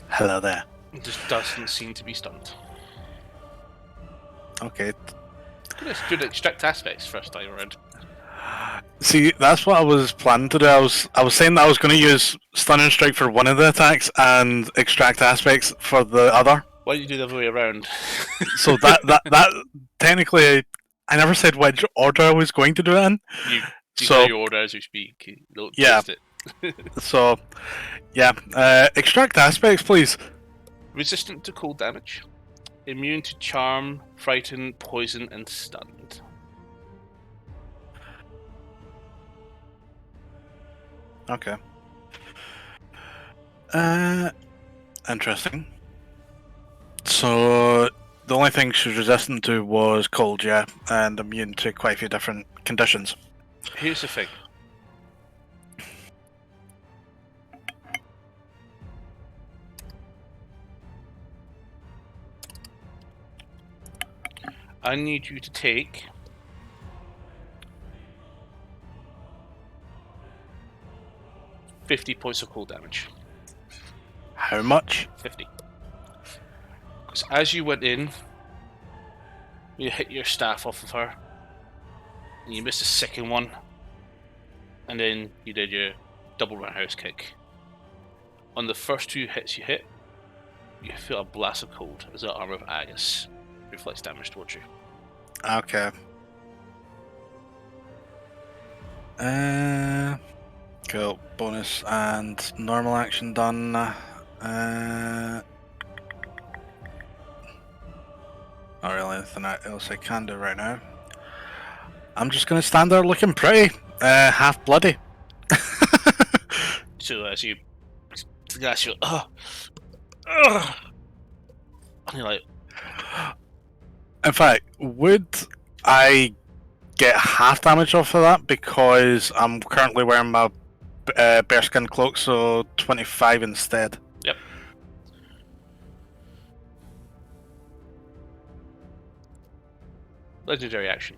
[SPEAKER 2] Hello there.
[SPEAKER 1] It just doesn't seem to be stunned.
[SPEAKER 2] Okay.
[SPEAKER 1] Let's do the extract aspects first time around.
[SPEAKER 2] See, that's what I was planning to do. I was saying that I was going to use stunning strike for one of the attacks and extract aspects for the other.
[SPEAKER 1] Why don't you do the other way around?
[SPEAKER 2] So that technically, I never said which order I was going to do it in.
[SPEAKER 1] You
[SPEAKER 2] so
[SPEAKER 1] your order as you speak. You don't
[SPEAKER 2] yeah.
[SPEAKER 1] twist it.
[SPEAKER 2] So yeah, extract aspects, please.
[SPEAKER 1] Resistant to cold damage. Immune to charm, frighten, poison, and stunned.
[SPEAKER 2] Okay. Interesting. So the only thing she was resistant to was cold, yeah, and immune to quite a few different conditions.
[SPEAKER 1] Here's the thing. I need you to take 50 points of cold damage.
[SPEAKER 2] How much?
[SPEAKER 1] 50. Because as you went in, you hit your staff off of her, and you missed a second one, and then you did your double roundhouse kick. On the first two hits you hit, you feel a blast of cold as the armor of Agus reflects damage towards you.
[SPEAKER 2] Okay. Cool. Bonus and normal action done. Not really anything else I can do right now. I'm just gonna stand there looking pretty, half bloody.
[SPEAKER 1] So as you and you're like,
[SPEAKER 2] In fact, would I get half damage off of that because I'm currently wearing my bearskin cloak, so 25 instead?
[SPEAKER 1] Yep. Legendary action.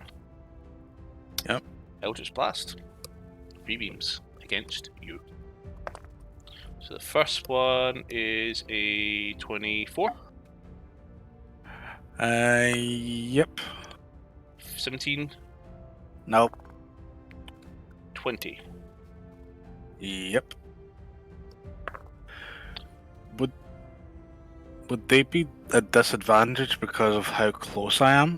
[SPEAKER 2] Yep.
[SPEAKER 1] Eldritch Blast. 3 beams against you. So the first one is a 24.
[SPEAKER 2] Yep.
[SPEAKER 1] 17.
[SPEAKER 2] Nope.
[SPEAKER 1] 20.
[SPEAKER 2] Yep. Would they be at disadvantage because of how close I am?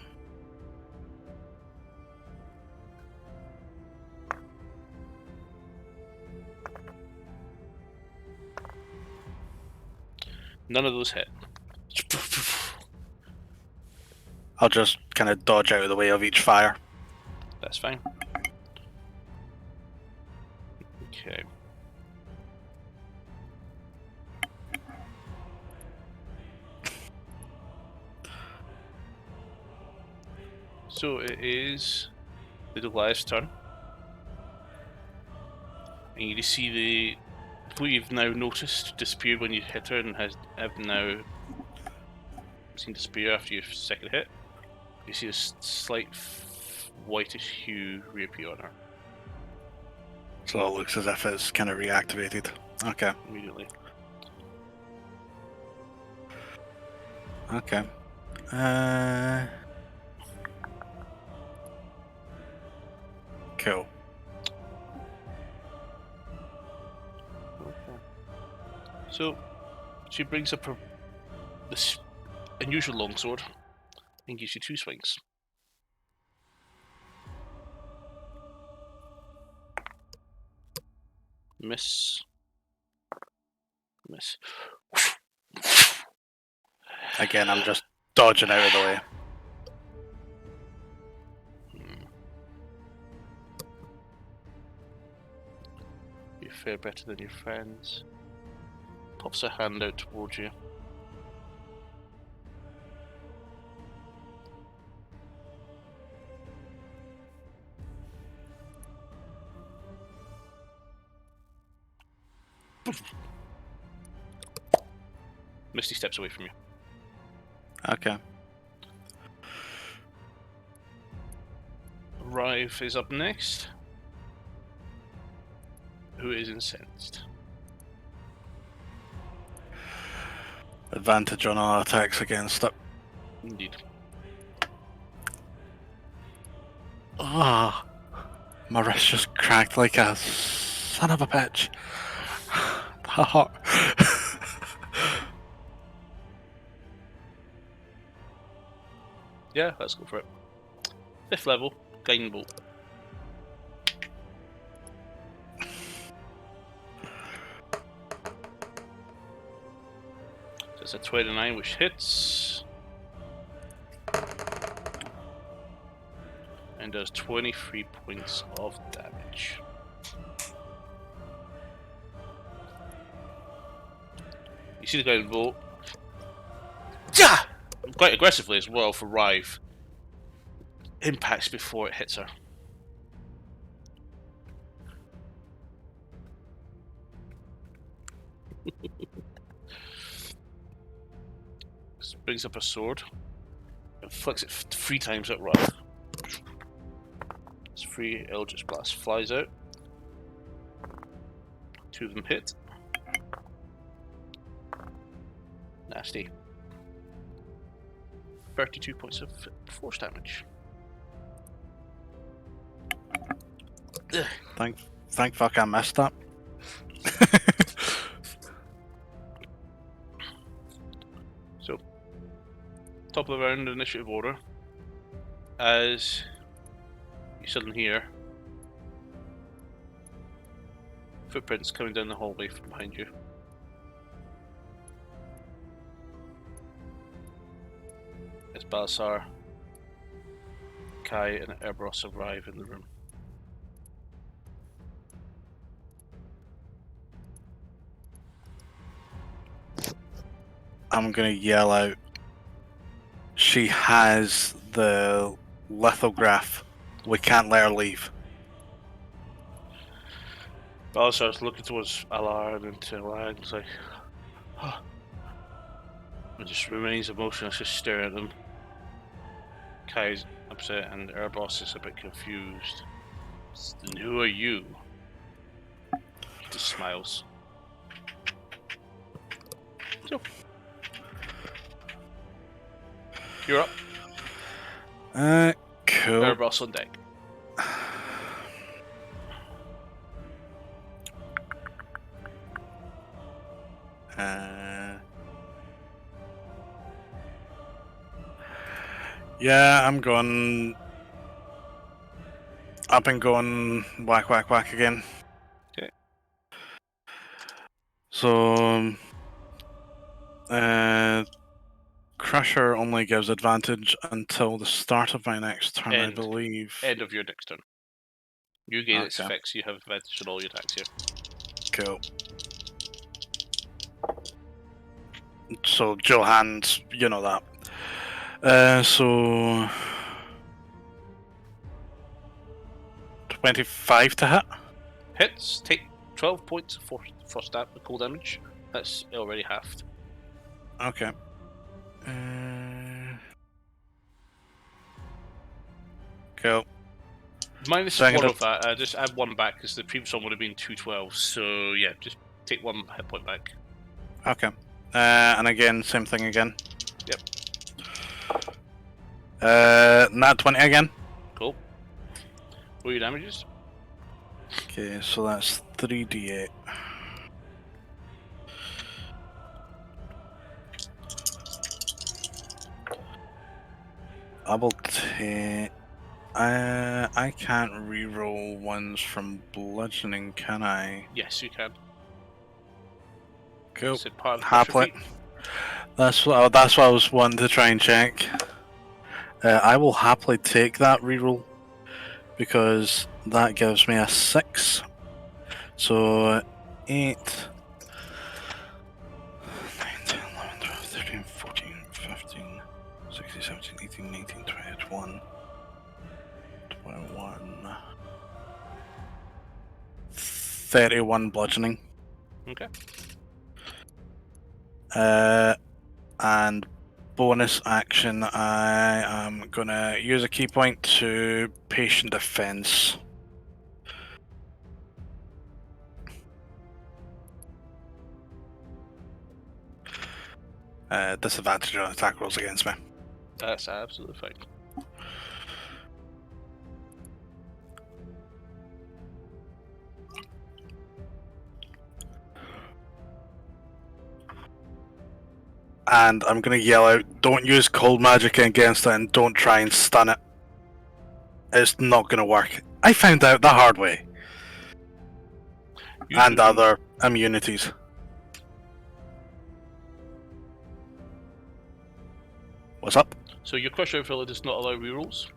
[SPEAKER 1] None of those hit.
[SPEAKER 2] I'll just kind of dodge out of the way of each fire.
[SPEAKER 1] That's fine. Okay. So it is the Goliath's turn. And you see the what you've now noticed disappeared when you hit her and have now seen disappear after your second hit. You see a slight whitish hue reappear on her
[SPEAKER 2] So it looks as if it's kind of reactivated. Okay.
[SPEAKER 1] immediately.
[SPEAKER 2] Okay. Cool.
[SPEAKER 1] Okay. So she brings up this unusual longsword and gives you 2 swings. Miss. Miss.
[SPEAKER 2] Again, I'm just dodging out of the way.
[SPEAKER 1] You fare better than your friends. Pops a hand out towards you. Misty steps away from you.
[SPEAKER 2] Okay.
[SPEAKER 1] Rive is up next. Who is incensed?
[SPEAKER 2] Advantage on all attacks against it.
[SPEAKER 1] Indeed.
[SPEAKER 2] Ah, my wrist just cracked like a son of a bitch. That hurt.
[SPEAKER 1] Yeah, let's go for it. 5th level, Guiding Bolt. So it's a 29 which hits. And does 23 points of damage. You see the Guiding Bolt. Yeah! Quite aggressively as well for Rive. Impacts before it hits her. Brings up a sword and flicks it 3 times at Rive. It's 3 Eldritch Blast flies out. 2 of them hit. Nasty. 32 points of force damage. Ugh.
[SPEAKER 2] Thank fuck I messed up.
[SPEAKER 1] So, top of the round, initiative order. As you suddenly hear footprints coming down the hallway from behind you. As Balasar, Kai, and Erebos arrive in the room.
[SPEAKER 2] I'm gonna yell out. She has the lithograph. We can't let her leave.
[SPEAKER 1] Balasar's looking towards Alar and to Lag. It's like, oh. And just remains emotionless, just staring at them. Kai's upset and Erebos is a bit confused. Then who are you? He just smiles. So, you're up.
[SPEAKER 2] Cool.
[SPEAKER 1] Erebos on deck.
[SPEAKER 2] Yeah, I'm going up and going whack, whack, whack again.
[SPEAKER 1] Okay.
[SPEAKER 2] So, Crusher only gives advantage until the start of my next turn, I believe.
[SPEAKER 1] End of your next turn. You gain its
[SPEAKER 2] Okay.
[SPEAKER 1] effects, you have advantage on all your attacks here.
[SPEAKER 2] Cool. So, dual hands, you know that. So 25 to hit.
[SPEAKER 1] Hits, take 12 points for stat with cold damage. That's already halved.
[SPEAKER 2] Okay. Cool.
[SPEAKER 1] Minus
[SPEAKER 2] Second
[SPEAKER 1] one
[SPEAKER 2] of-
[SPEAKER 1] of that, just add one back because the previous one would have been 212. So yeah, just take one hit point back.
[SPEAKER 2] Okay. And again, same thing again.
[SPEAKER 1] Yep.
[SPEAKER 2] Nat 20 again.
[SPEAKER 1] Cool. What are your damages?
[SPEAKER 2] Okay, so that's 3d8. I will take. I can't reroll ones from bludgeoning, can I?
[SPEAKER 1] Yes, you can.
[SPEAKER 2] Cool.
[SPEAKER 1] Is it part of the
[SPEAKER 2] Happily.
[SPEAKER 1] feat?
[SPEAKER 2] That's what I was wanting to try and check. I will happily take that reroll because that gives me a 6. So 8, 9, 10, 11, 12, 13, 14, 15, 16, 17, 18, 19, 20, 21, 21, 31 bludgeoning.
[SPEAKER 1] Okay.
[SPEAKER 2] And bonus action, I am gonna use a key point to patient defense. Disadvantage on attack rolls against me.
[SPEAKER 1] That's absolutely fine.
[SPEAKER 2] And I'm gonna yell out, don't use cold magic against it and don't try and stun it. It's not gonna work. I found out the hard way. And other immunities. What's up?
[SPEAKER 1] So your Crusher ability does not allow rerolls.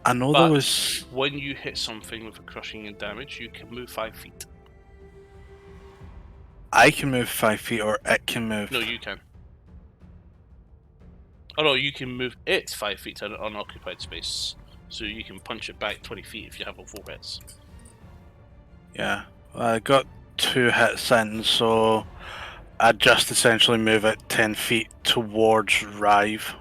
[SPEAKER 2] I know
[SPEAKER 1] But
[SPEAKER 2] there was...
[SPEAKER 1] when you hit something with a crushing and damage, you can move 5 feet.
[SPEAKER 2] I can move 5 feet or it can move...
[SPEAKER 1] No, you can. Oh no, you can move it 5 feet to an unoccupied space. So you can punch it back 20 feet if you have a 4 hits.
[SPEAKER 2] Yeah. I got 2 hits in, so I'd just essentially move it 10 feet towards Rive.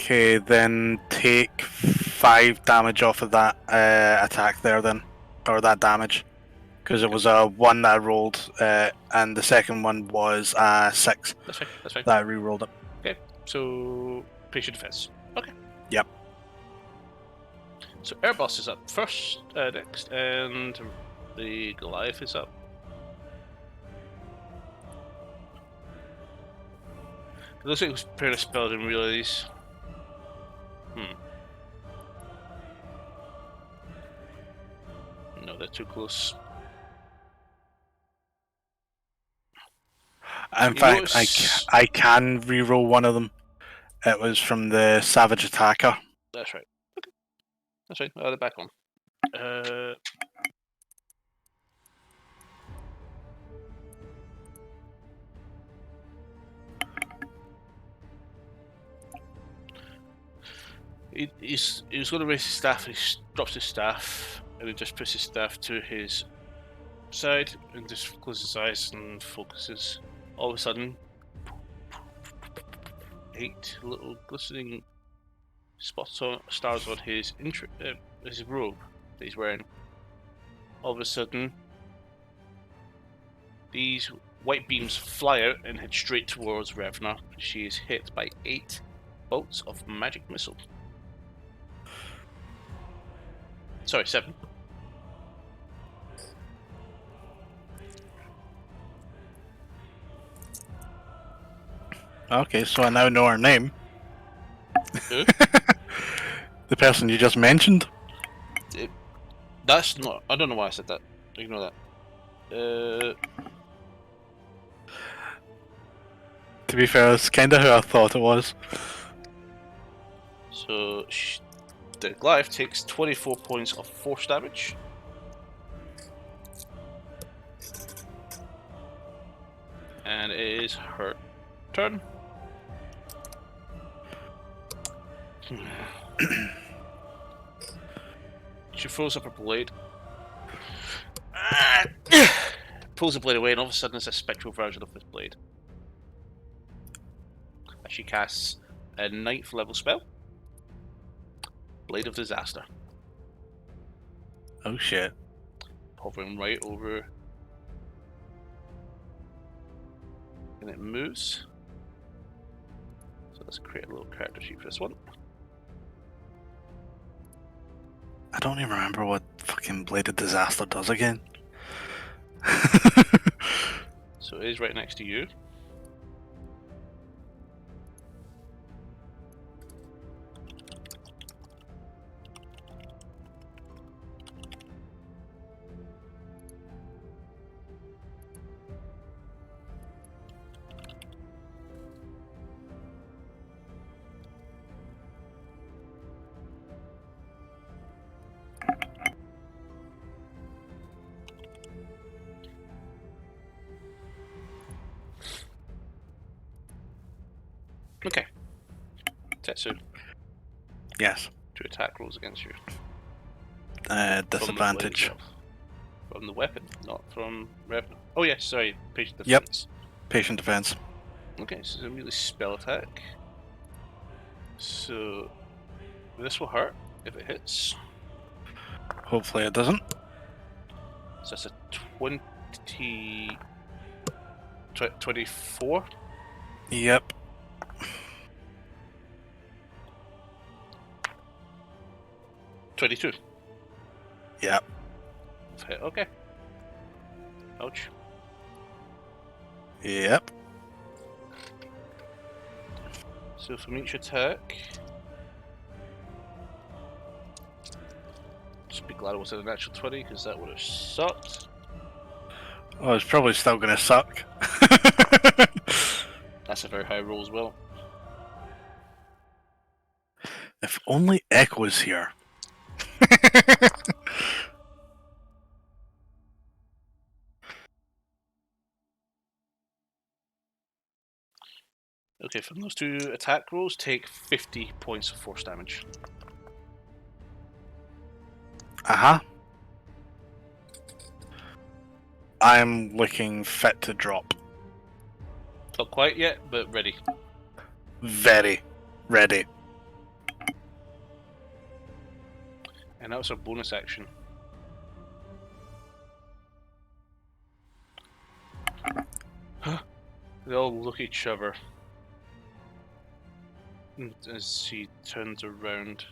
[SPEAKER 2] Okay, then take 5 damage off of that attack there then. Or that damage. Because it was a 1 that I rolled, and the second one was a 6.
[SPEAKER 1] That's fine, that's fine.
[SPEAKER 2] That I re-rolled it.
[SPEAKER 1] Okay, so patient defense. Okay.
[SPEAKER 2] Yep.
[SPEAKER 1] So Airboss is up first, next, and the Goliath is up. It looks like it was prepared a spell, didn't realize. No, they're too close.
[SPEAKER 2] In fact, I can re-roll one of them. It was from the Savage Attacker.
[SPEAKER 1] That's right. Okay. That's right. They're back on. He's going to raise his staff, and he drops his staff, and he just puts his staff to his side, and just closes his eyes and focuses. All of a sudden, 8 little glistening spots on stars on his robe that he's wearing all of a sudden, these white beams fly out and head straight towards Revna. She is hit by 8 bolts of magic missile. Sorry, 7.
[SPEAKER 2] Okay, so I now know her name.
[SPEAKER 1] Who?
[SPEAKER 2] The person you just mentioned.
[SPEAKER 1] That's not. I don't know why I said that. Ignore that.
[SPEAKER 2] To be fair, it's kind of who I thought it was.
[SPEAKER 1] So the Goliath takes 24 points of force damage. And it is her turn. She throws up her blade. Pulls the blade away, and all of a sudden it's a spectral version of this blade. She casts a 9th level spell. Blade of Disaster.
[SPEAKER 2] Oh shit.
[SPEAKER 1] Hovering right over. And it moves. So let's create a little character sheet for this one.
[SPEAKER 2] I don't even remember what fucking Blade of Disaster does again.
[SPEAKER 1] So it is right next to you. Okay. Tetsu,
[SPEAKER 2] Yes.
[SPEAKER 1] 2 attack rolls against you.
[SPEAKER 2] Disadvantage.
[SPEAKER 1] From the weapon, not from Revenant. Oh yes, sorry, patient
[SPEAKER 2] Yep.
[SPEAKER 1] defense.
[SPEAKER 2] Patient defense.
[SPEAKER 1] Okay, so it's a really spell attack. So this will hurt if it hits.
[SPEAKER 2] Hopefully it doesn't.
[SPEAKER 1] So that's a 24.
[SPEAKER 2] Yep.
[SPEAKER 1] 22.
[SPEAKER 2] Yep.
[SPEAKER 1] Hit. Okay. Ouch.
[SPEAKER 2] Yep.
[SPEAKER 1] So from each attack, just be glad it wasn't a natural 20 because that would have sucked.
[SPEAKER 2] Oh, it's probably still gonna suck.
[SPEAKER 1] That's a very high roll as well.
[SPEAKER 2] If only Eck was here.
[SPEAKER 1] Okay, from those 2 attack rolls, take 50 points of force damage.
[SPEAKER 2] Uh-huh. I'm looking fit to drop.
[SPEAKER 1] Not quite yet, but ready.
[SPEAKER 2] Very ready.
[SPEAKER 1] And that was our bonus action. They all look at each other as she turns around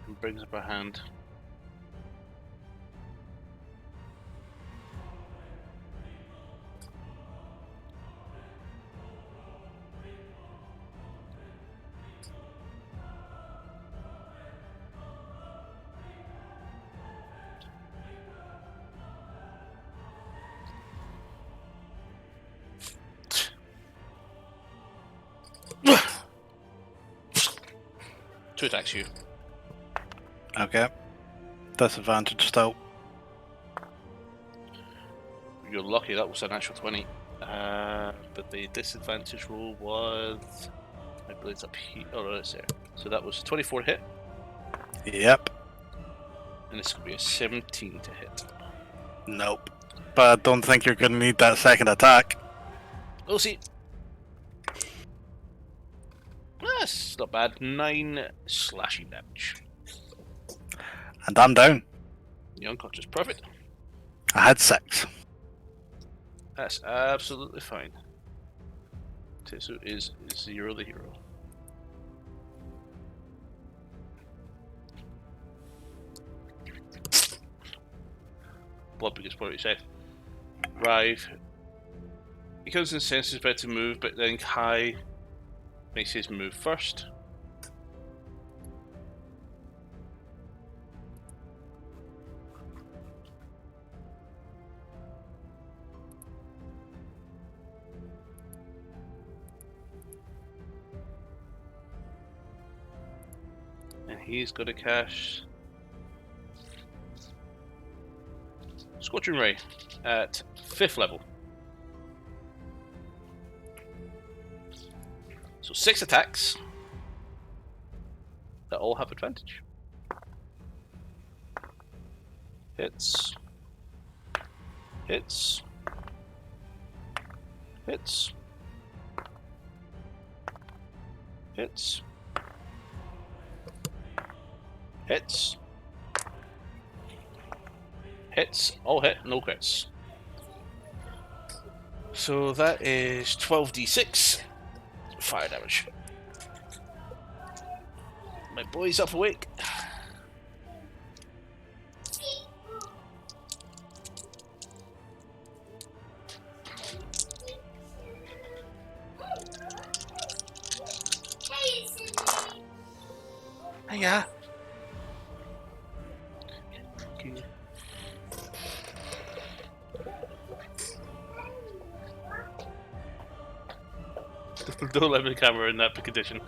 [SPEAKER 1] and brings up her hand. Two attacks you.
[SPEAKER 2] Okay. Disadvantage still.
[SPEAKER 1] You're lucky that was a natural 20. But the disadvantage roll was... I believe it's up here. Oh, no, it's there. So that was 24 hit,
[SPEAKER 2] Yep.
[SPEAKER 1] and this could be a 17 to hit.
[SPEAKER 2] Nope. But I don't think you're gonna need that second attack.
[SPEAKER 1] We'll see. That's not bad. 9 slashing damage.
[SPEAKER 2] And I'm down.
[SPEAKER 1] You're unconscious. Perfect.
[SPEAKER 2] I had 6.
[SPEAKER 1] That's absolutely fine. Tetsu is 0 the hero. Blood because what you said. Rive. He comes in senses about to move, but then Kai makes his move first. And he's got to cast Scorching Ray at 5th level. So 6 attacks that all have advantage. Hits. Hits. Hits. Hits. Hits. Hits. All hit, no crits. So that is 12d6 fire damage. My boy's up awake. Hiya. Okay. Don't let the camera in that condition.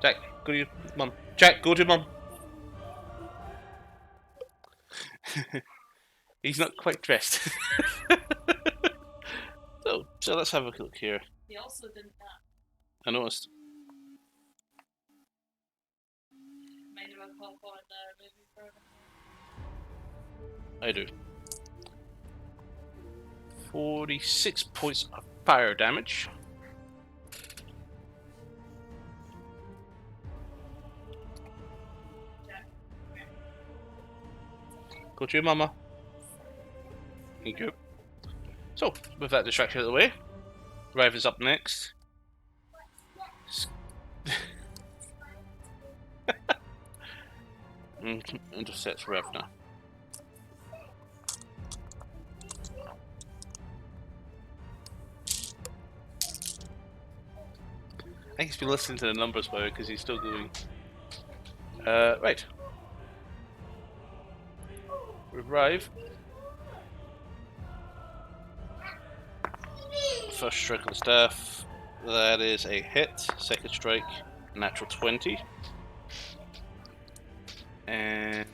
[SPEAKER 1] Jack, go to your mum. Jack, go to mum. He's not quite dressed. So let's have a look here.
[SPEAKER 3] He also didn't nap.
[SPEAKER 1] I noticed.
[SPEAKER 3] Mind if I pop on movie for him?
[SPEAKER 1] I do. 46 points of fire damage. Go to your mama. Thank you. So, with that distraction out of the way, Rive is up next. Intercepts Rev now. I think he's been listening to the numbers by because he's still going. Right. With Rive. First strike of the staff. That is a hit. Second strike, natural 20. And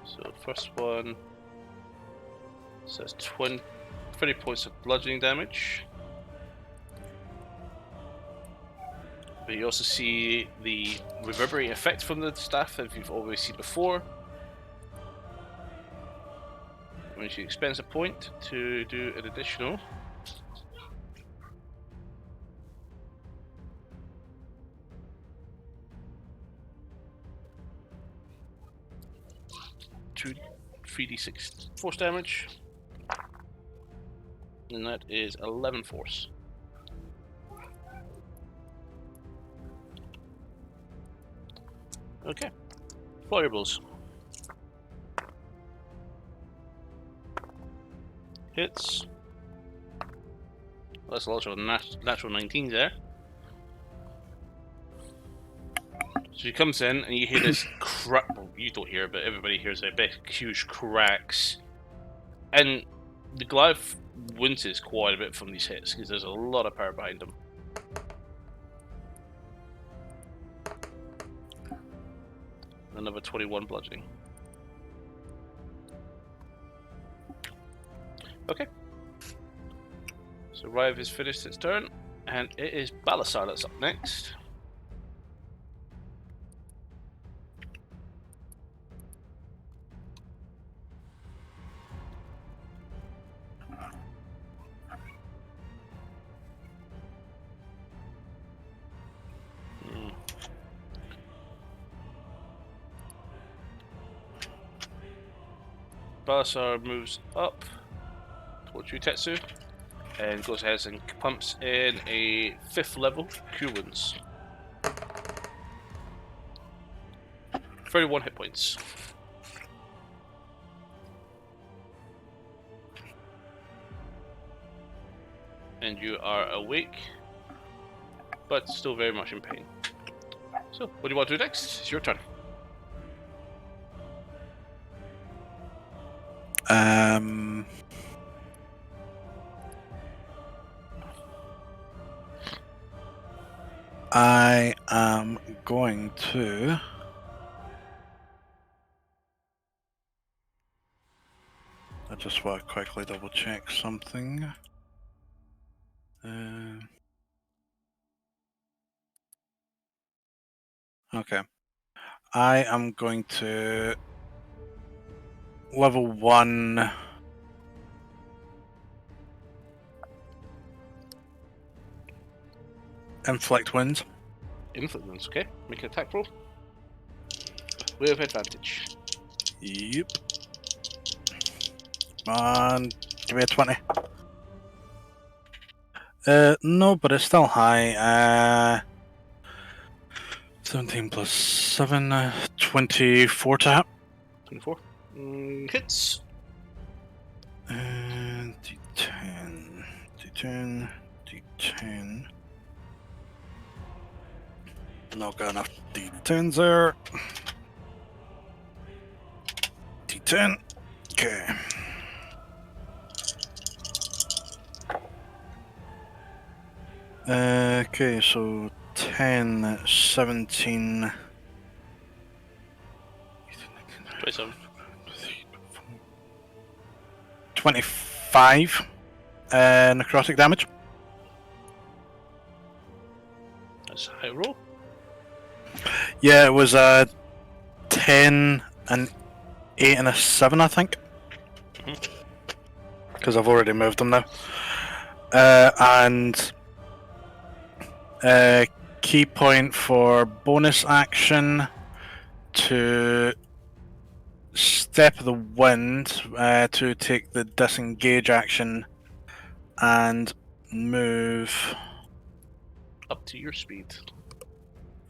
[SPEAKER 1] so first one says 20 points of bludgeoning damage. But you also see the reverberating effect from the staff that you've always seen before. When she expends a point to do an additional 3d6 force damage, and that is 11 force. Okay, flurry blows. Hits. Well, that's a lot of natural 19s there. So he comes in and you hear this crack. Well, you don't hear it, but everybody hears it. Big, huge cracks. And the Goliath winces quite a bit from these hits because there's a lot of power behind them. Another 21 bludgeoning. Okay. So Rive has finished its turn, and it is Balasar that's up next. Balasar moves up towards you, Tetsu, and goes ahead and pumps in a 5th level Cure Wounds. 31 hit points. And you are awake, but still very much in pain. So, what do you want to do next? It's your turn.
[SPEAKER 2] I am going to. I just want to quickly double check something. Okay. I am going to level 1 inflict wounds.
[SPEAKER 1] Influence, okay? Make an attack roll. With advantage.
[SPEAKER 2] Yep. And give me a 20. No, but it's still high. 17 plus 7, 24 to hit.
[SPEAKER 1] 24. Hits.
[SPEAKER 2] D10, D10, D10. Not got enough D10s there. D10. Okay. Okay, so 10, 17.
[SPEAKER 1] 27.
[SPEAKER 2] 25 necrotic damage.
[SPEAKER 1] That's a high roll.
[SPEAKER 2] Yeah, it was a 10, an 8, and a 7, I think. Because I've already moved them now. And key point for bonus action to step the wind to take the disengage action and move.
[SPEAKER 1] Up to your speed.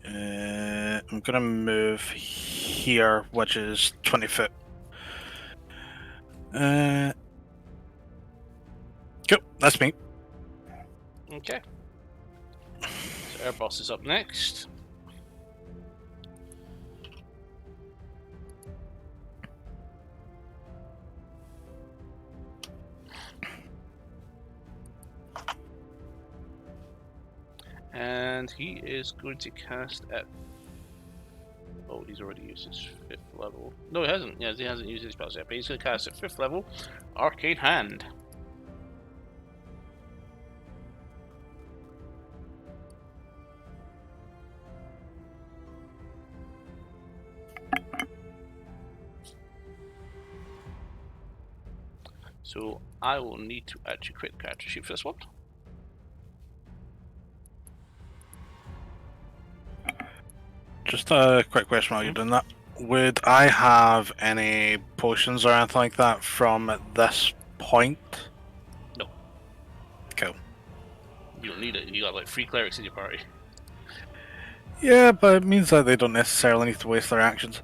[SPEAKER 2] I'm gonna move here, which is 20 foot. Cool, that's me.
[SPEAKER 1] Okay. So our boss is up next. And he is going to cast at... Oh, he's already used his 5th level. No, he hasn't. Yes, he hasn't used his spells yet, but he's going to cast at 5th level Arcane Hand. So I will need to actually create a character sheet for this one.
[SPEAKER 2] Just a quick question while you're doing that. Would I have any potions or anything like that from this point?
[SPEAKER 1] No.
[SPEAKER 2] Cool.
[SPEAKER 1] You don't need it. You got like 3 clerics in your party.
[SPEAKER 2] Yeah, but it means that they don't necessarily need to waste their actions.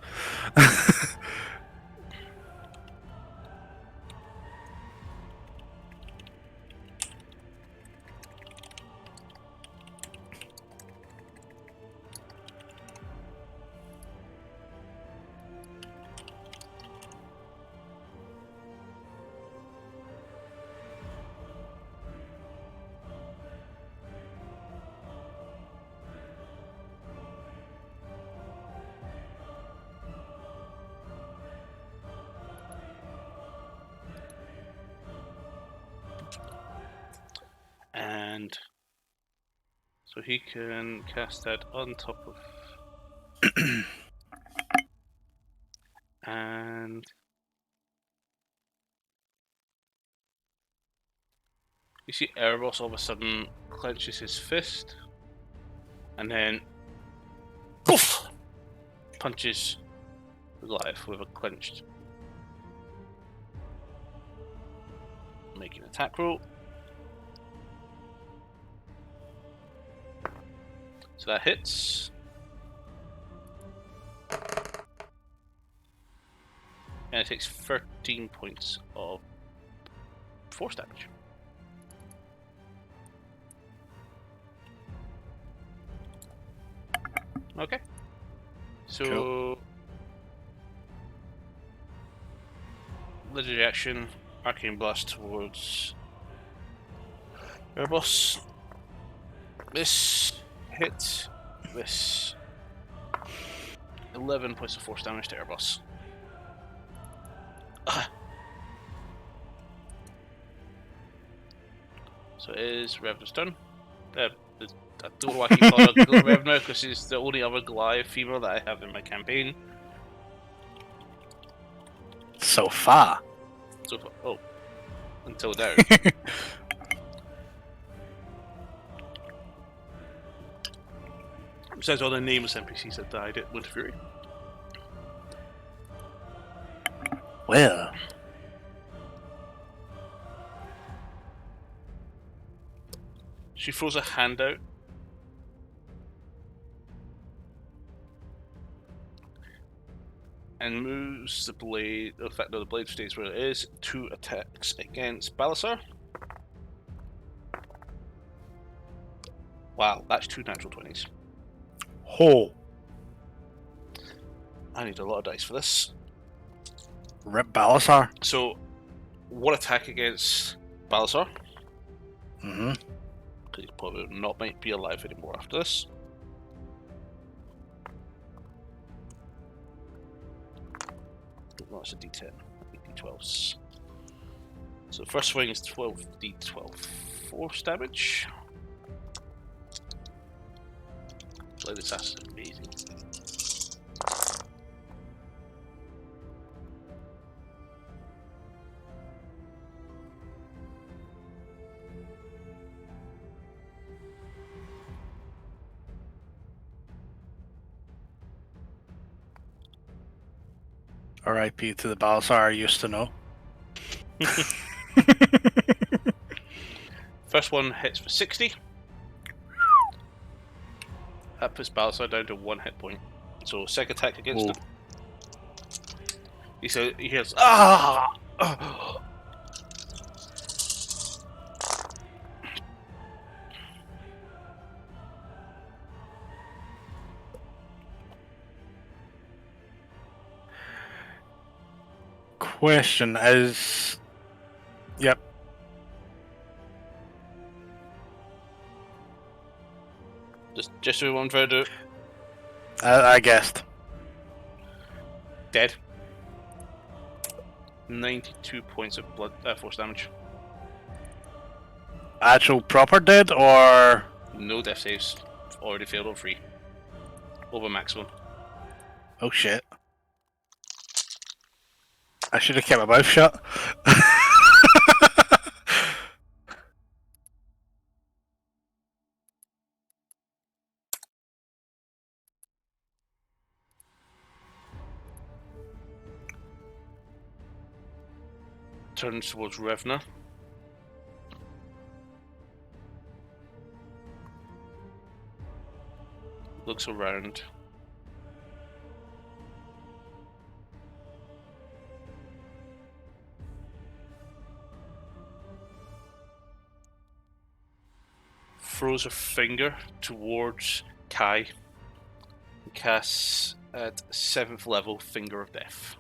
[SPEAKER 1] And so he can cast that on top of... and... You see Erebos all of a sudden clenches his fist, and then poof, punches Goliath with a clenched Make an attack roll. So that hits. And it takes 13 points of force damage. Okay. So,
[SPEAKER 2] Cool.
[SPEAKER 1] legendary action, arcane blast towards Erebos. This hit. This 11 points of force damage to Erebos. So it is Revna's turn. I don't know why I keep calling her Revna because she's the only other Goliath female that I have in my campaign.
[SPEAKER 2] So far.
[SPEAKER 1] So far, oh, until now. Besides all the nameless NPCs that died at Winter Fury.
[SPEAKER 2] Well.
[SPEAKER 1] She throws a hand out. And moves the blade. In fact, no, the blade stays where it is. 2 attacks against Balasar. Wow, that's 2 natural 20s.
[SPEAKER 2] Ho.
[SPEAKER 1] I need a lot of dice for this.
[SPEAKER 2] Rip Balasar.
[SPEAKER 1] So, 1 attack against Balasar.
[SPEAKER 2] Mm-hmm.
[SPEAKER 1] Because he probably not might be alive anymore after this. No, it's a D10. D12s. So the first swing is 12d12 force damage. Like this ass is amazing.
[SPEAKER 2] R.I.P. to the Balasar I used to know.
[SPEAKER 1] First one hits for 60. That puts Balasar down to 1 hit point. So second attack against him. He hears ah.
[SPEAKER 2] Question is... Yep.
[SPEAKER 1] Just so one further.
[SPEAKER 2] I guessed.
[SPEAKER 1] Dead. 92 points of blood force damage.
[SPEAKER 2] Actual proper dead, or...
[SPEAKER 1] No death saves. Already failed on 3. Over maximum.
[SPEAKER 2] Oh shit. I should have kept my mouth shut.
[SPEAKER 1] Turns towards Revna. Looks around. Throws her finger towards Kai. And casts at 7th level Finger of Death.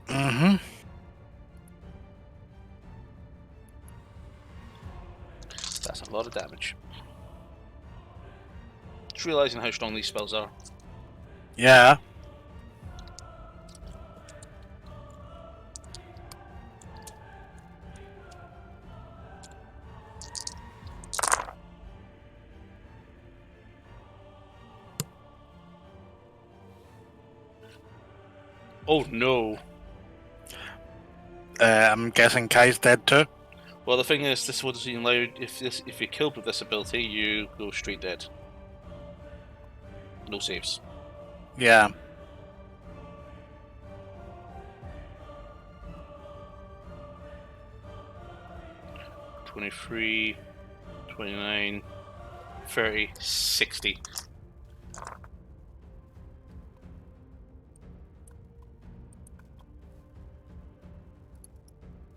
[SPEAKER 2] Mm-hmm.
[SPEAKER 1] That's a lot of damage. Just realising how strong these spells are.
[SPEAKER 2] Yeah.
[SPEAKER 1] Oh no.
[SPEAKER 2] I'm guessing Kai's dead too.
[SPEAKER 1] Well, the thing is, this would allow if you're killed with this ability, you go straight dead. No saves.
[SPEAKER 2] Yeah.
[SPEAKER 1] 23, 29, 30, 60.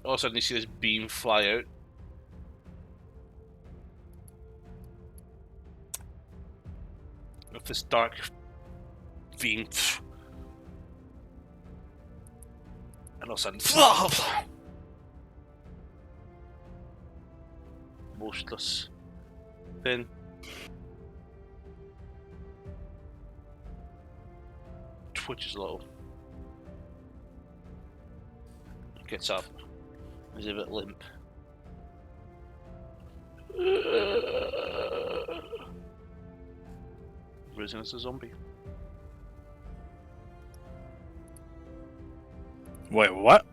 [SPEAKER 1] All of a sudden you see this beam fly out. Of this dark beam. And all of a sudden... motionless. Then... twitches a little. Gets up. He's a bit limp. Risen as a zombie.
[SPEAKER 2] Wait, what?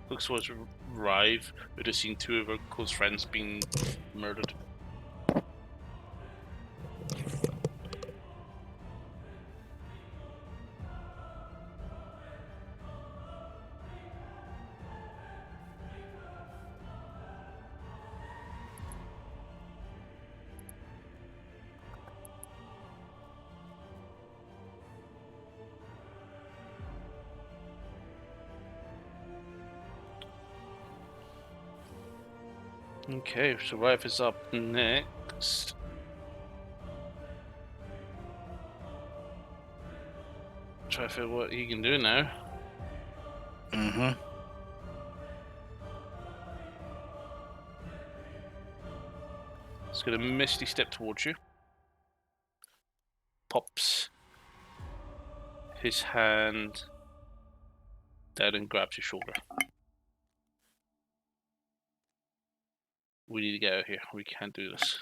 [SPEAKER 1] Looks towards Rive, who'd have seen two of her close friends being murdered. Okay, so Rive is up next. Try to figure what he can do now.
[SPEAKER 2] Mm-hmm.
[SPEAKER 1] He's gonna misty step towards you. Pops his hand down and grabs your shoulder. We need to get out of here. We can't do this.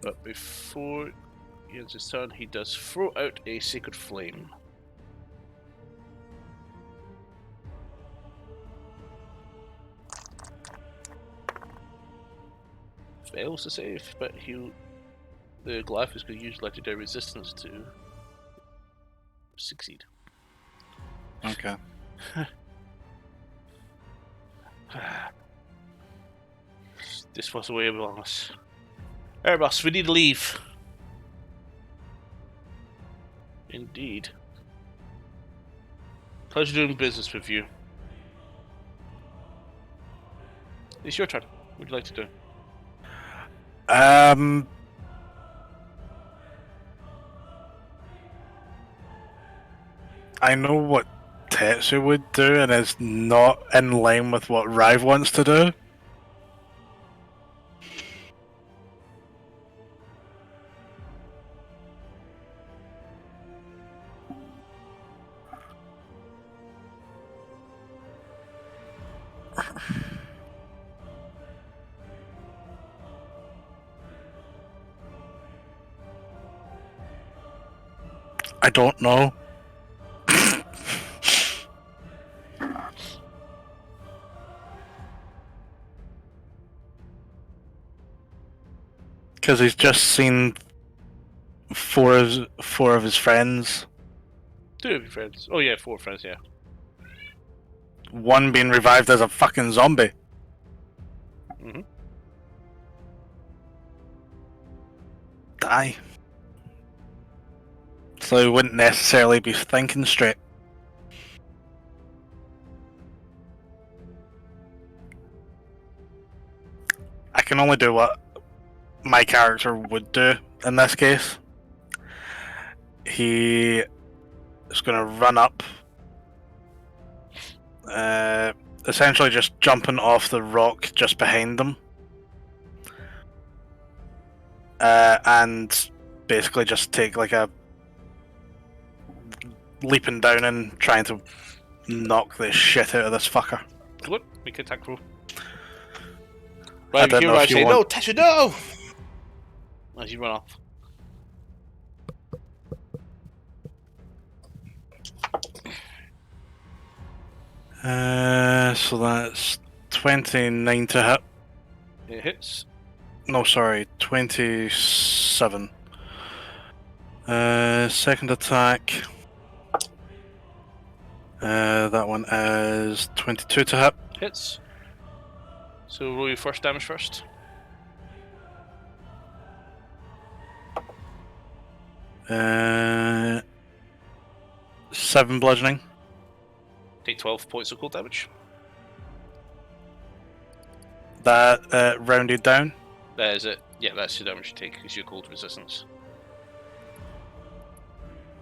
[SPEAKER 1] But before he ends his turn, he does throw out a sacred flame. Fails to save, but the Goliath is going to use legendary resistance to succeed.
[SPEAKER 2] Okay.
[SPEAKER 1] This was the way of us. Alright, boss, we need to leave. Indeed. Pleasure doing business with you. It's your turn. What would you like to do?
[SPEAKER 2] I know what Tetsu would do, and it's not in line with what Rive wants to do. I don't know. Because he's just seen four of his friends.
[SPEAKER 1] Two of your friends. Oh yeah, 4 friends, yeah.
[SPEAKER 2] One being revived as a fucking zombie.
[SPEAKER 1] Mm-hmm.
[SPEAKER 2] Die. So he wouldn't necessarily be thinking straight. I can only do what my character would do in this case. He is going to run up, essentially just jumping off the rock just behind them, and basically just take like a leaping down and trying to knock the shit out of this fucker.
[SPEAKER 1] Good. Make an attack roll.
[SPEAKER 2] I
[SPEAKER 1] Right,
[SPEAKER 2] don't
[SPEAKER 1] you
[SPEAKER 2] know
[SPEAKER 1] hear
[SPEAKER 2] if
[SPEAKER 1] Rive
[SPEAKER 2] you
[SPEAKER 1] say,
[SPEAKER 2] want-
[SPEAKER 1] "No, Tesha, no!" as you run off.
[SPEAKER 2] So that's 29 to hit.
[SPEAKER 1] It hits.
[SPEAKER 2] No, sorry, 27. Second attack. That one is 22 to hit.
[SPEAKER 1] Hits. So roll your first damage first.
[SPEAKER 2] Uh, 7 bludgeoning.
[SPEAKER 1] Take 12 points of cold damage.
[SPEAKER 2] That rounded down.
[SPEAKER 1] That is it. Yeah, that's the damage you take because you're cold resistance.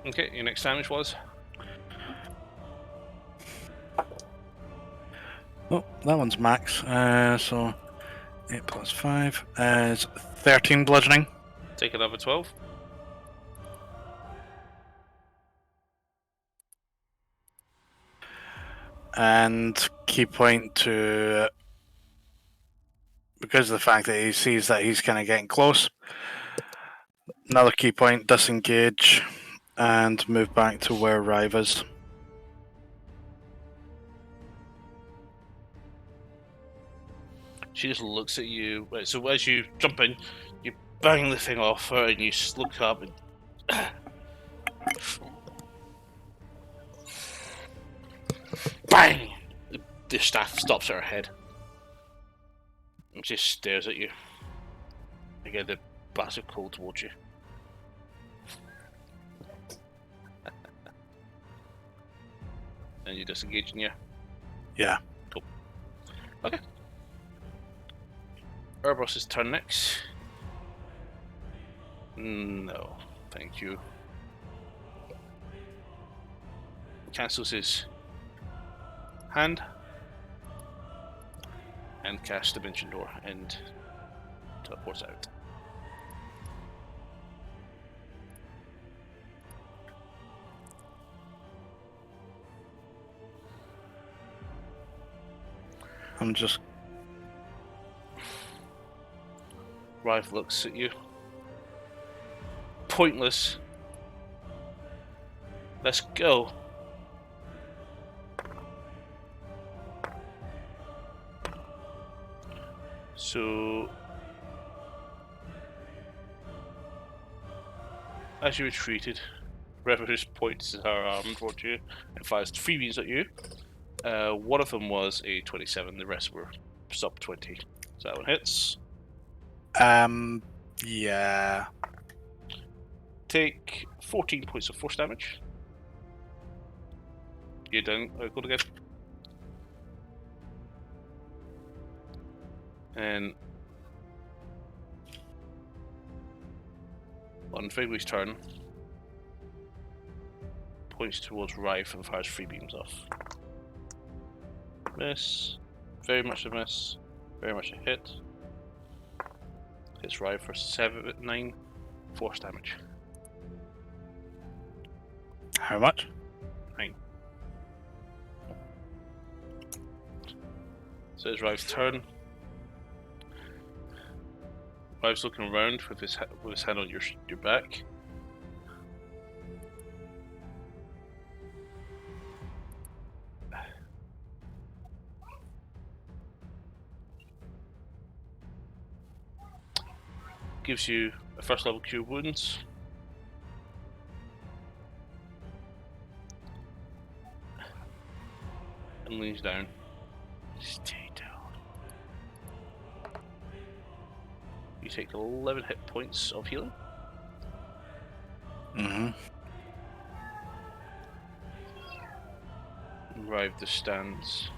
[SPEAKER 1] Okay, your next damage was?
[SPEAKER 2] Oh, that one's max. So 8 plus 5 is 13 bludgeoning.
[SPEAKER 1] Take another 12.
[SPEAKER 2] And key point to, because of the fact that he sees that he's kind of getting close, another key point, disengage and move back to where Rive is.
[SPEAKER 1] She just looks at you. Right, so as you jump in, you bang the thing off her and you look up and bang! The staff stops at her head. And just stares at you. Again, the bastard cold towards you. And you disengaging, yeah?
[SPEAKER 2] Yeah.
[SPEAKER 1] Cool. Okay. Urbos's turn next. No, thank you. Cancels his hand and casts Dimension Door and teleports out.
[SPEAKER 2] I'm just...
[SPEAKER 1] Rive looks at you. Pointless. Let's go. So, as you retreated, Rever just points her arm towards you and fires 3 beams at you. One of them was a 27, the rest were sub 20. So that one hits.
[SPEAKER 2] Yeah.
[SPEAKER 1] Take 14 points of force damage. You're down, go again. And on Figway's turn, points towards Rife and fires 3 beams off. Miss. Very much a miss. Very much a hit. Hits Rife for 9 force damage.
[SPEAKER 2] How much?
[SPEAKER 1] 9. So it's Rife's turn. Rife's looking around with his hand on your back. Gives you a first level cure wounds. And leans down. Stay down. You take 11 hit points of healing.
[SPEAKER 2] Mm-hmm.
[SPEAKER 1] Rive the stands.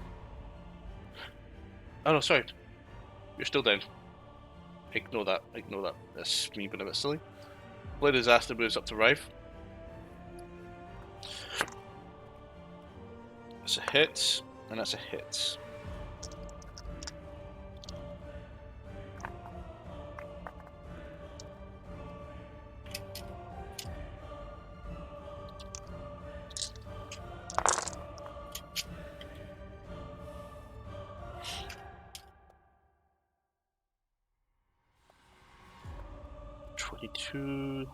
[SPEAKER 1] Oh no, sorry. You're still down. Ignore that. Ignore that. That's me being a bit silly. Blade Disaster moves up to Rive. That's a hit, and that's a hit. 22,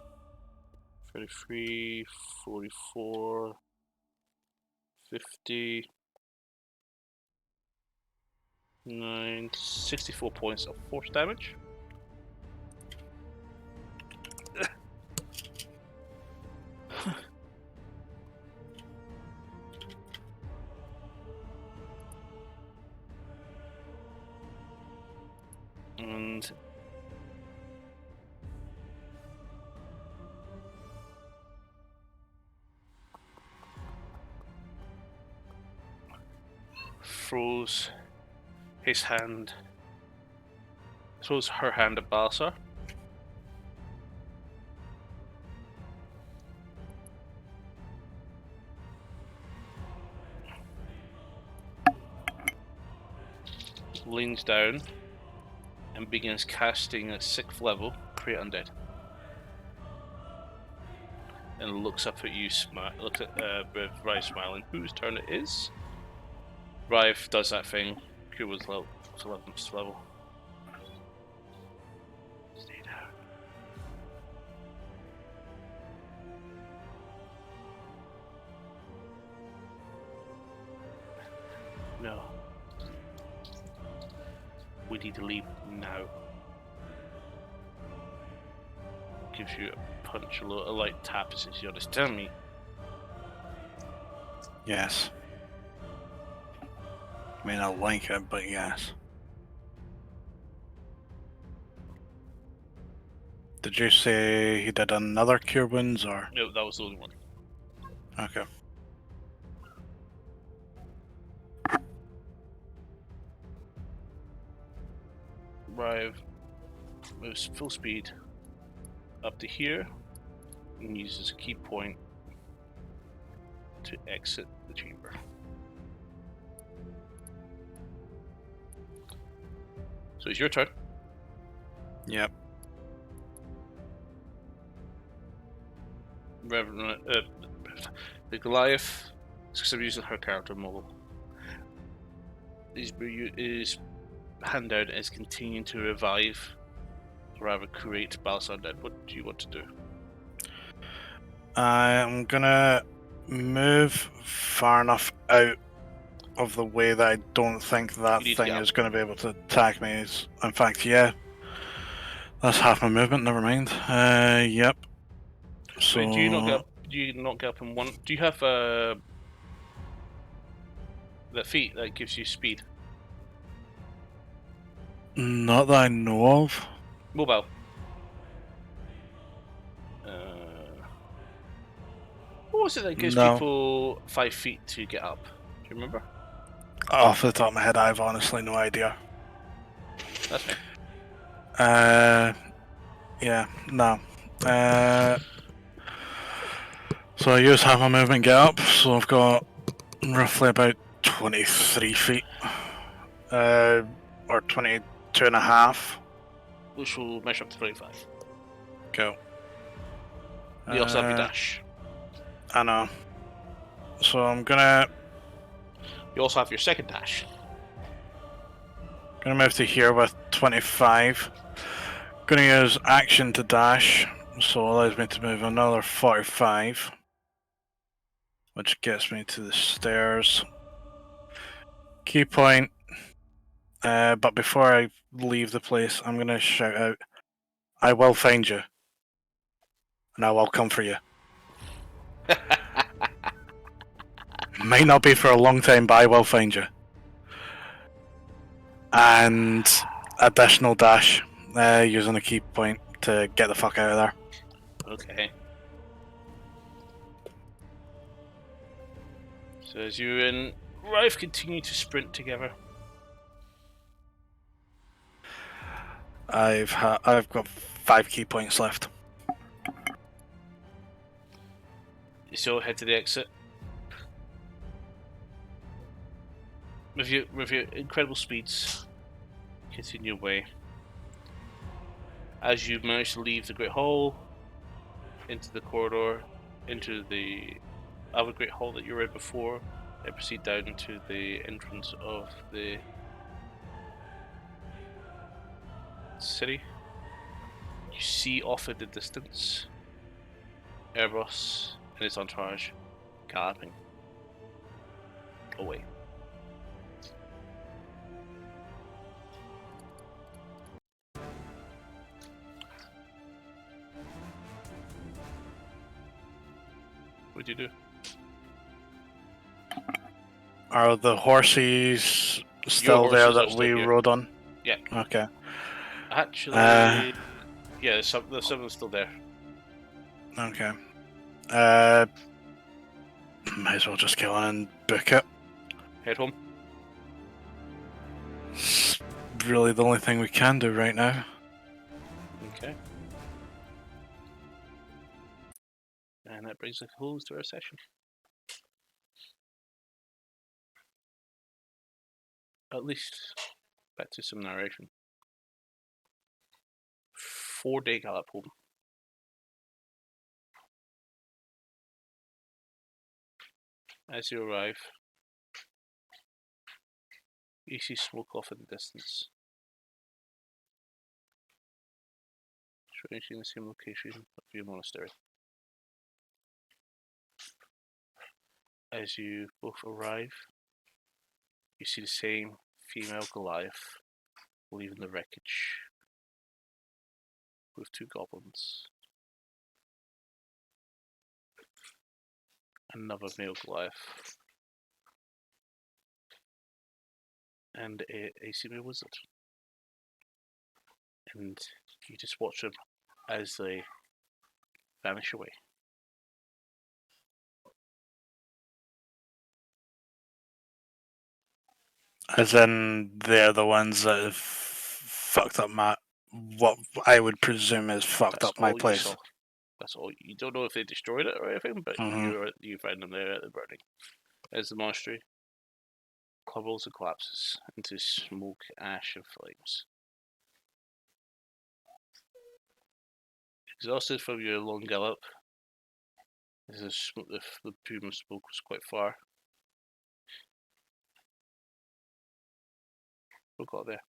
[SPEAKER 1] 33, 44, 50, 64 points of force damage. And throws her hand at Balsar. Leans down and begins casting at 6th level Create Undead. And looks up at you, looks at Rive smiling. Whose turn it is? Rive does that thing. Q was low, 11th level. Stay down. No. We need to leave now. Gives you a punch, a light tap, and says, "You understand me?"
[SPEAKER 2] Yes. I mean, I like it, but yes. Did you say he did another cure wounds, or?
[SPEAKER 1] No, that was the only one.
[SPEAKER 2] Okay.
[SPEAKER 1] Rive moves full speed up to here and uses a key point to exit the chamber. So it's your turn.
[SPEAKER 2] Yep.
[SPEAKER 1] The Goliath, because I'm using her character model, is hand down is continuing to revive, or rather create Balsar Undead. What do you want to do?
[SPEAKER 2] I'm gonna move far enough out of the way that I don't think that thing is going to be able to attack me. In fact, yeah. That's half my movement, never mind. Yep. So
[SPEAKER 1] do you not get up in one? Do you have the feat that gives you speed?
[SPEAKER 2] Not that I know of.
[SPEAKER 1] Mobile. What was it that gives people 5 feet to get up? Do you remember?
[SPEAKER 2] Off the top of my head, I have honestly no idea.
[SPEAKER 1] That's fine.
[SPEAKER 2] Yeah, no. So I use half my movement get up, so I've got roughly about 23 feet. Or 22 and a half.
[SPEAKER 1] Which will measure up to 25.
[SPEAKER 2] Go.
[SPEAKER 1] You also have your dash.
[SPEAKER 2] I know. So I'm gonna...
[SPEAKER 1] You also have your second dash.
[SPEAKER 2] Gonna move to here with 25. Gonna use action to dash, so allows me to move another 45. Which gets me to the stairs. Key point. But before I leave the place, I'm gonna shout out, "I will find you. And I will come for you." Might not be for a long time, but I will find you. And additional dash, using a key point to get the fuck out of there.
[SPEAKER 1] Okay. So as you and Rive continue to sprint together.
[SPEAKER 2] I've got 5 key points left.
[SPEAKER 1] You still head to the exit. With your incredible speeds, continue away. As you manage to leave the Great Hall, into the corridor, into the other Great Hall that you were in before, and proceed down into the entrance of the city. You see off in the distance Erebos and his entourage galloping away. What do you do?
[SPEAKER 2] Are the horses still there
[SPEAKER 1] horses are
[SPEAKER 2] that
[SPEAKER 1] still
[SPEAKER 2] we
[SPEAKER 1] here.
[SPEAKER 2] rode on?
[SPEAKER 1] Yeah.
[SPEAKER 2] Okay.
[SPEAKER 1] Actually, yeah, there's someone still there.
[SPEAKER 2] Okay. Might as well just go on and book it.
[SPEAKER 1] Head home.
[SPEAKER 2] It's really the only thing we can do right now.
[SPEAKER 1] Okay. And that brings a close to our session. At least back to some narration. 4-day gallop home. As you arrive, you see smoke off in the distance. Strangely in the same location of your monastery. As you both arrive, you see the same female Goliath leaving the wreckage with 2 goblins. Another male Goliath. And a female wizard. And you just watch them as they vanish away.
[SPEAKER 2] As in, they're the ones that have fucked up what I would presume is fucked
[SPEAKER 1] That's
[SPEAKER 2] up my
[SPEAKER 1] all you
[SPEAKER 2] place.
[SPEAKER 1] saw. That's all. You don't know if they destroyed it or anything, but you find them there at the burning. As the monastery crumbles and collapses into smoke, ash, and flames. Exhausted from your long gallop, as the plume of smoke was quite far. Who got there?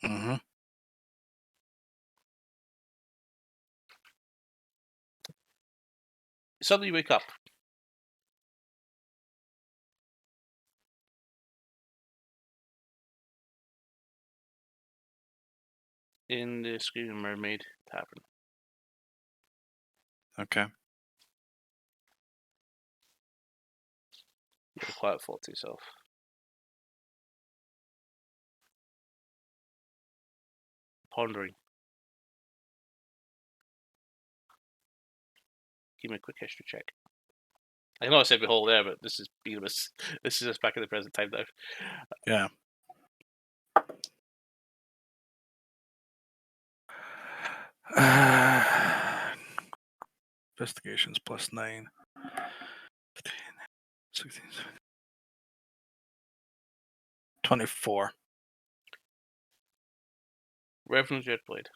[SPEAKER 2] Mm-hmm.
[SPEAKER 1] Suddenly you wake up. In the Screaming Mermaid Tavern.
[SPEAKER 2] Okay.
[SPEAKER 1] You have a quiet thought to yourself. Pondering. Give me a quick history check. I know I said behold there, but this is us back in the present time now.
[SPEAKER 2] Yeah. Investigations +9. 15, 16, 17. 24.
[SPEAKER 1] Reverend Dreadblade.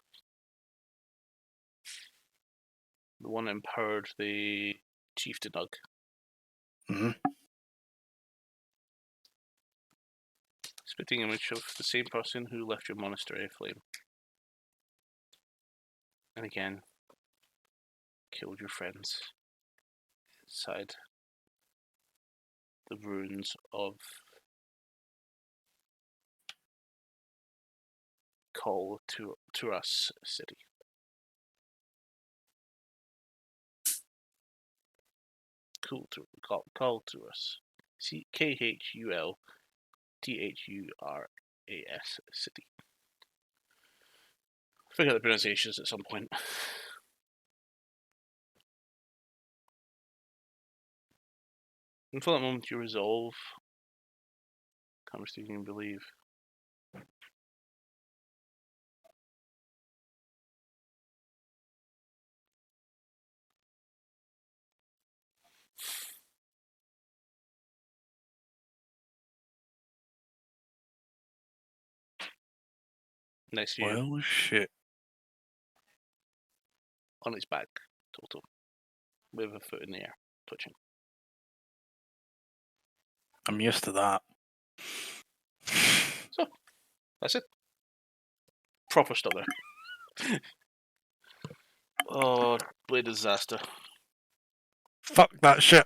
[SPEAKER 1] The one that empowered the chief to Nug.
[SPEAKER 2] Mm-hmm.
[SPEAKER 1] Spitting image of the same person who left your monastery aflame. And again, killed your friends inside the ruins of Call to Us City. Call to Us. KHULTHURAS City. Figure out the pronunciations at some point. And for that moment, you resolve. Comes to you and believe. Next to you,
[SPEAKER 2] Well, shit.
[SPEAKER 1] on its back, total, with a foot in the air, twitching.
[SPEAKER 2] I'm used to that.
[SPEAKER 1] That's it. Proper stuff there. Oh, what a disaster.
[SPEAKER 2] Fuck that shit.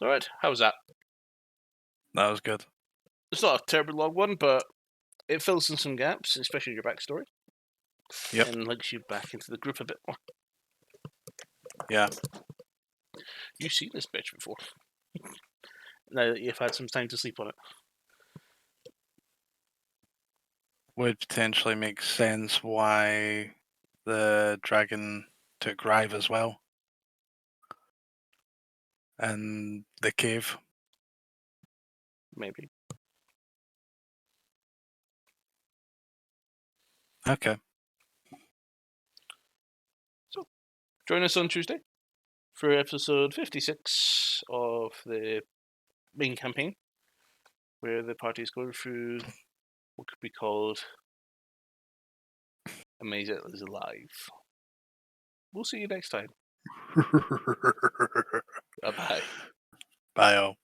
[SPEAKER 1] Alright, how was that?
[SPEAKER 2] That was good.
[SPEAKER 1] It's not a terribly long one, but it fills in some gaps, especially your backstory.
[SPEAKER 2] Yep.
[SPEAKER 1] And links you back into the group a bit more.
[SPEAKER 2] Yeah.
[SPEAKER 1] You've seen this bitch before. Now that you've had some time to sleep on it.
[SPEAKER 2] Would potentially make sense why the dragon took Rive as well. And the cave.
[SPEAKER 1] Maybe.
[SPEAKER 2] Okay.
[SPEAKER 1] Join us on Tuesday for episode 56 of the main campaign, where the party is going through what could be called Amazing is Alive. We'll see you next time. Bye-bye.
[SPEAKER 2] Bye all.